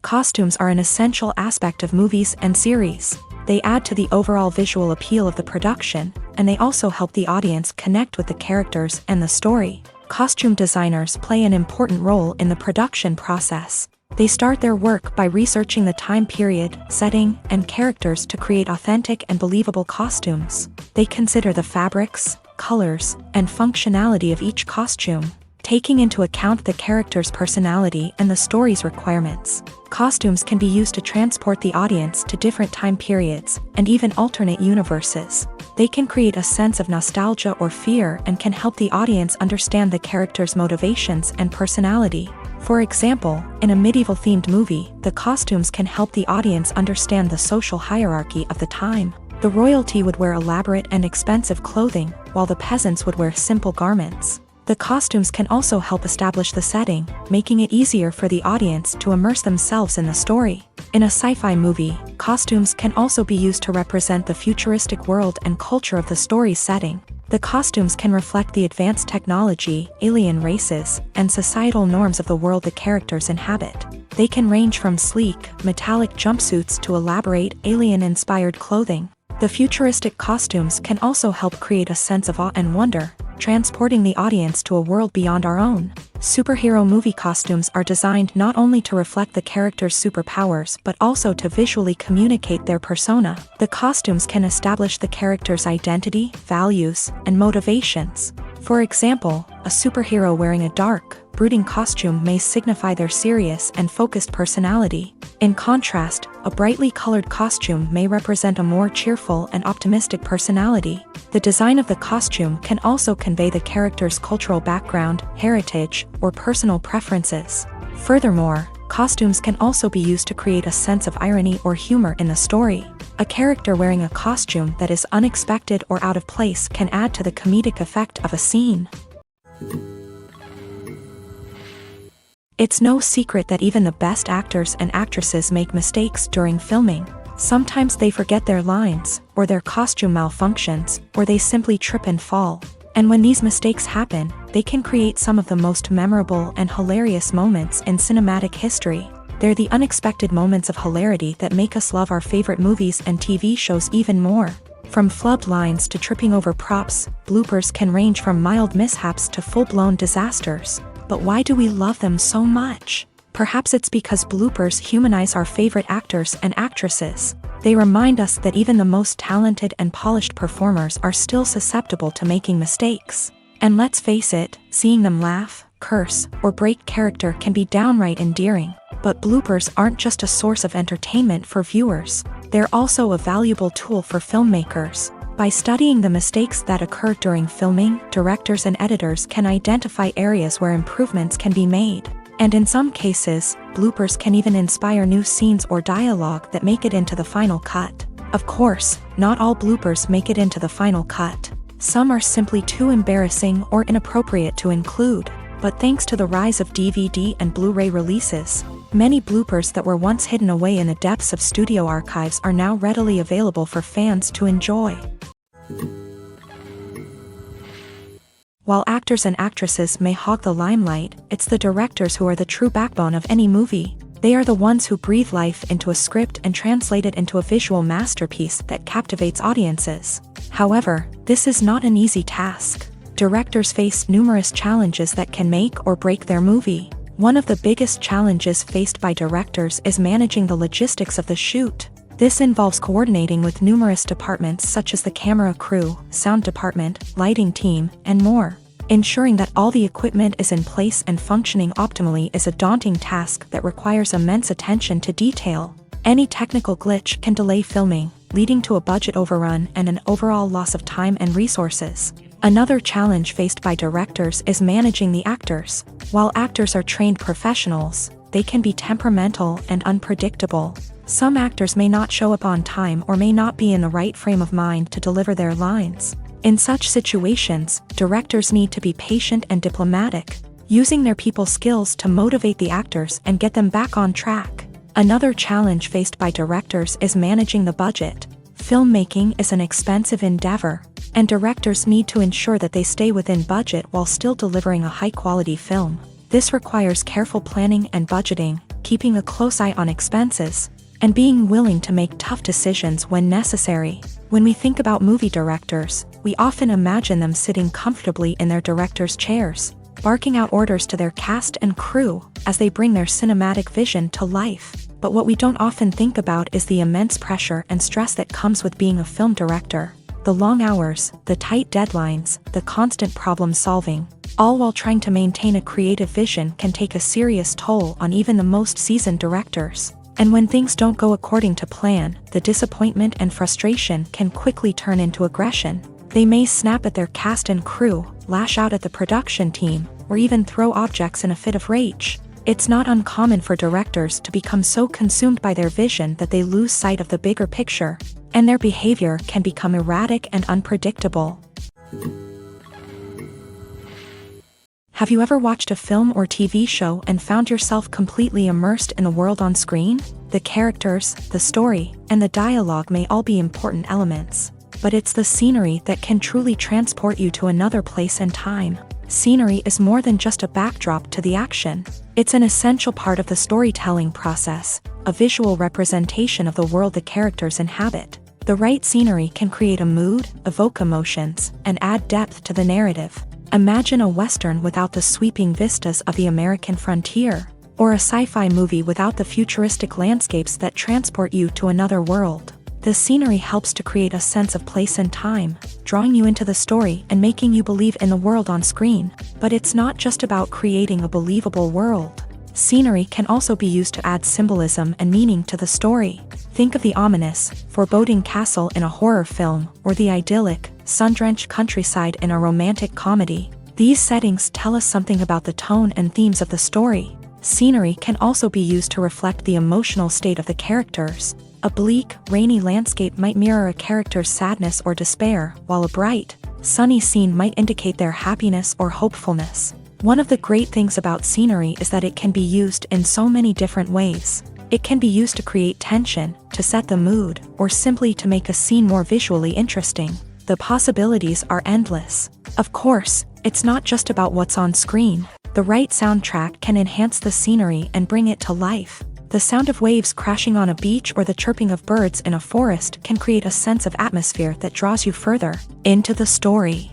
A: Costumes are an essential aspect of movies and series. They add to the overall visual appeal of the production, and they also help the audience connect with the characters and the story. Costume designers play an important role in the production process. They start their work by researching the time period, setting, and characters to create authentic and believable costumes. They consider the fabrics, colors, and functionality of each costume, taking into account the character's personality and the story's requirements. Costumes can be used to transport the audience to different time periods, and even alternate universes. They can create a sense of nostalgia or fear and can help the audience understand the character's motivations and personality. For example, in a medieval-themed movie, the costumes can help the audience understand the social hierarchy of the time. The royalty would wear elaborate and expensive clothing, while the peasants would wear simple garments. The costumes can also help establish the setting, making it easier for the audience to immerse themselves in the story. In a sci-fi movie, costumes can also be used to represent the futuristic world and culture of the story's setting. The costumes can reflect the advanced technology, alien races, and societal norms of the world the characters inhabit. They can range from sleek, metallic jumpsuits to elaborate, alien-inspired clothing. The futuristic costumes can also help create a sense of awe and wonder, transporting the audience to a world beyond our own. Superhero movie costumes are designed not only to reflect the character's superpowers but also to visually communicate their persona. The costumes can establish the character's identity, values, and motivations. For example, a superhero wearing a dark, brooding costume may signify their serious and focused personality. In contrast, a brightly colored costume may represent a more cheerful and optimistic personality. The design of the costume can also convey the character's cultural background, heritage, or personal preferences. Furthermore, costumes can also be used to create a sense of irony or humor in the story. A character wearing a costume that is unexpected or out of place can add to the comedic effect of a scene. It's no secret that even the best actors and actresses make mistakes during filming. Sometimes they forget their lines, or their costume malfunctions, or they simply trip and fall. And when these mistakes happen, they can create some of the most memorable and hilarious moments in cinematic history. They're the unexpected moments of hilarity that make us love our favorite movies and TV shows even more. From flubbed lines to tripping over props, bloopers can range from mild mishaps to full-blown disasters. But why do we love them so much? Perhaps it's because bloopers humanize our favorite actors and actresses. They remind us that even the most talented and polished performers are still susceptible to making mistakes. And let's face it, seeing them laugh, curse, or break character can be downright endearing. But bloopers aren't just a source of entertainment for viewers. They're also a valuable tool for filmmakers. By studying the mistakes that occur during filming, directors and editors can identify areas where improvements can be made. And in some cases, bloopers can even inspire new scenes or dialogue that make it into the final cut. Of course, not all bloopers make it into the final cut. Some are simply too embarrassing or inappropriate to include. But thanks to the rise of DVD and Blu-ray releases, many bloopers that were once hidden away in the depths of studio archives are now readily available for fans to enjoy. While actors and actresses may hog the limelight, it's the directors who are the true backbone of any movie. They are the ones who breathe life into a script and translate it into a visual masterpiece that captivates audiences. However, this is not an easy task. Directors face numerous challenges that can make or break their movie. One of the biggest challenges faced by directors is managing the logistics of the shoot. This involves coordinating with numerous departments such as the camera crew, sound department, lighting team, and more. Ensuring that all the equipment is in place and functioning optimally is a daunting task that requires immense attention to detail. Any technical glitch can delay filming, leading to a budget overrun and an overall loss of time and resources. Another challenge faced by directors is managing the actors. While actors are trained professionals, they can be temperamental and unpredictable. Some actors may not show up on time or may not be in the right frame of mind to deliver their lines. In such situations, directors need to be patient and diplomatic, using their people skills to motivate the actors and get them back on track. Another challenge faced by directors is managing the budget. Filmmaking is an expensive endeavor, and directors need to ensure that they stay within budget while still delivering a high-quality film. This requires careful planning and budgeting, keeping a close eye on expenses, and being willing to make tough decisions when necessary. When we think about movie directors, we often imagine them sitting comfortably in their director's chairs, barking out orders to their cast and crew as they bring their cinematic vision to life. But what we don't often think about is the immense pressure and stress that comes with being a film director. The long hours, the tight deadlines, the constant problem solving, all while trying to maintain a creative vision can take a serious toll on even the most seasoned directors. And when things don't go according to plan, the disappointment and frustration can quickly turn into aggression. They may snap at their cast and crew, lash out at the production team, or even throw objects in a fit of rage. It's not uncommon for directors to become so consumed by their vision that they lose sight of the bigger picture, and their behavior can become erratic and unpredictable. Have you ever watched a film or TV show and found yourself completely immersed in the world on screen? The characters, the story, and the dialogue may all be important elements, but it's the scenery that can truly transport you to another place and time. Scenery is more than just a backdrop to the action. It's an essential part of the storytelling process, a visual representation of the world the characters inhabit. The right scenery can create a mood, evoke emotions, and add depth to the narrative. Imagine a Western without the sweeping vistas of the American frontier, or a sci-fi movie without the futuristic landscapes that transport you to another world. The scenery helps to create a sense of place and time, drawing you into the story and making you believe in the world on screen. But it's not just about creating a believable world. Scenery can also be used to add symbolism and meaning to the story. Think of the ominous, foreboding castle in a horror film, or the idyllic, sun-drenched countryside in a romantic comedy. These settings tell us something about the tone and themes of the story. Scenery can also be used to reflect the emotional state of the characters. A bleak, rainy landscape might mirror a character's sadness or despair, while a bright, sunny scene might indicate their happiness or hopefulness. One of the great things about scenery is that it can be used in so many different ways. It can be used to create tension, to set the mood, or simply to make a scene more visually interesting. The possibilities are endless. Of course, it's not just about what's on screen. The right soundtrack can enhance the scenery and bring it to life. The sound of waves crashing on a beach or the chirping of birds in a forest can create a sense of atmosphere that draws you further into the story.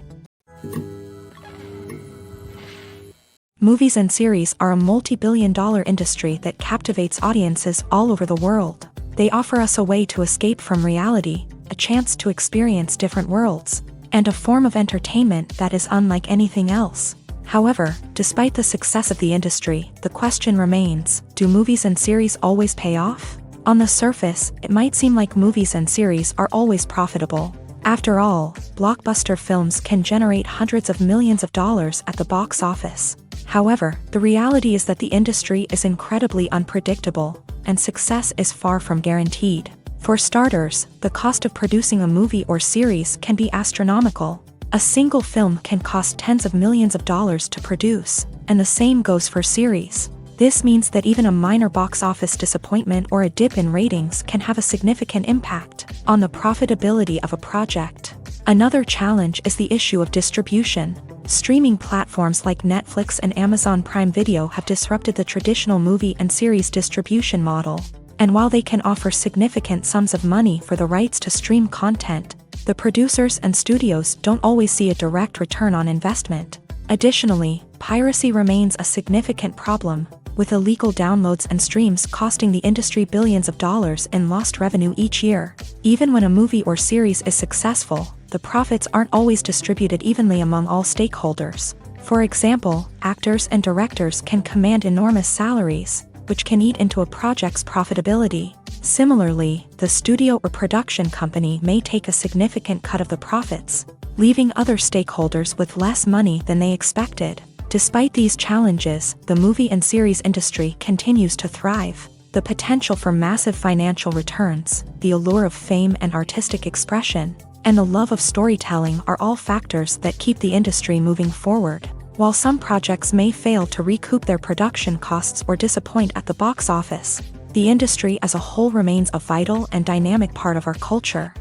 A: Movies and series are a multi-billion-dollar industry that captivates audiences all over the world. They offer us a way to escape from reality, a chance to experience different worlds, and a form of entertainment that is unlike anything else. However, despite the success of the industry, the question remains, do movies and series always pay off? On the surface, it might seem like movies and series are always profitable. After all, blockbuster films can generate hundreds of millions of dollars at the box office. However, the reality is that the industry is incredibly unpredictable, and success is far from guaranteed. For starters, the cost of producing a movie or series can be astronomical. A single film can cost tens of millions of dollars to produce, and the same goes for series. This means that even a minor box office disappointment or a dip in ratings can have a significant impact on the profitability of a project. Another challenge is the issue of distribution. Streaming platforms like Netflix and Amazon Prime Video have disrupted the traditional movie and series distribution model. And while they can offer significant sums of money for the rights to stream content, the producers and studios don't always see a direct return on investment. Additionally, piracy remains a significant problem, with illegal downloads and streams costing the industry billions of dollars in lost revenue each year. Even when a movie or series is successful, the profits aren't always distributed evenly among all stakeholders. For example, actors and directors can command enormous salaries, which can eat into a project's profitability. Similarly, the studio or production company may take a significant cut of the profits, leaving other stakeholders with less money than they expected. Despite these challenges, the movie and series industry continues to thrive. The potential for massive financial returns, the allure of fame and artistic expression, and the love of storytelling are all factors that keep the industry moving forward. While some projects may fail to recoup their production costs or disappoint at the box office, the industry as a whole remains a vital and dynamic part of our culture.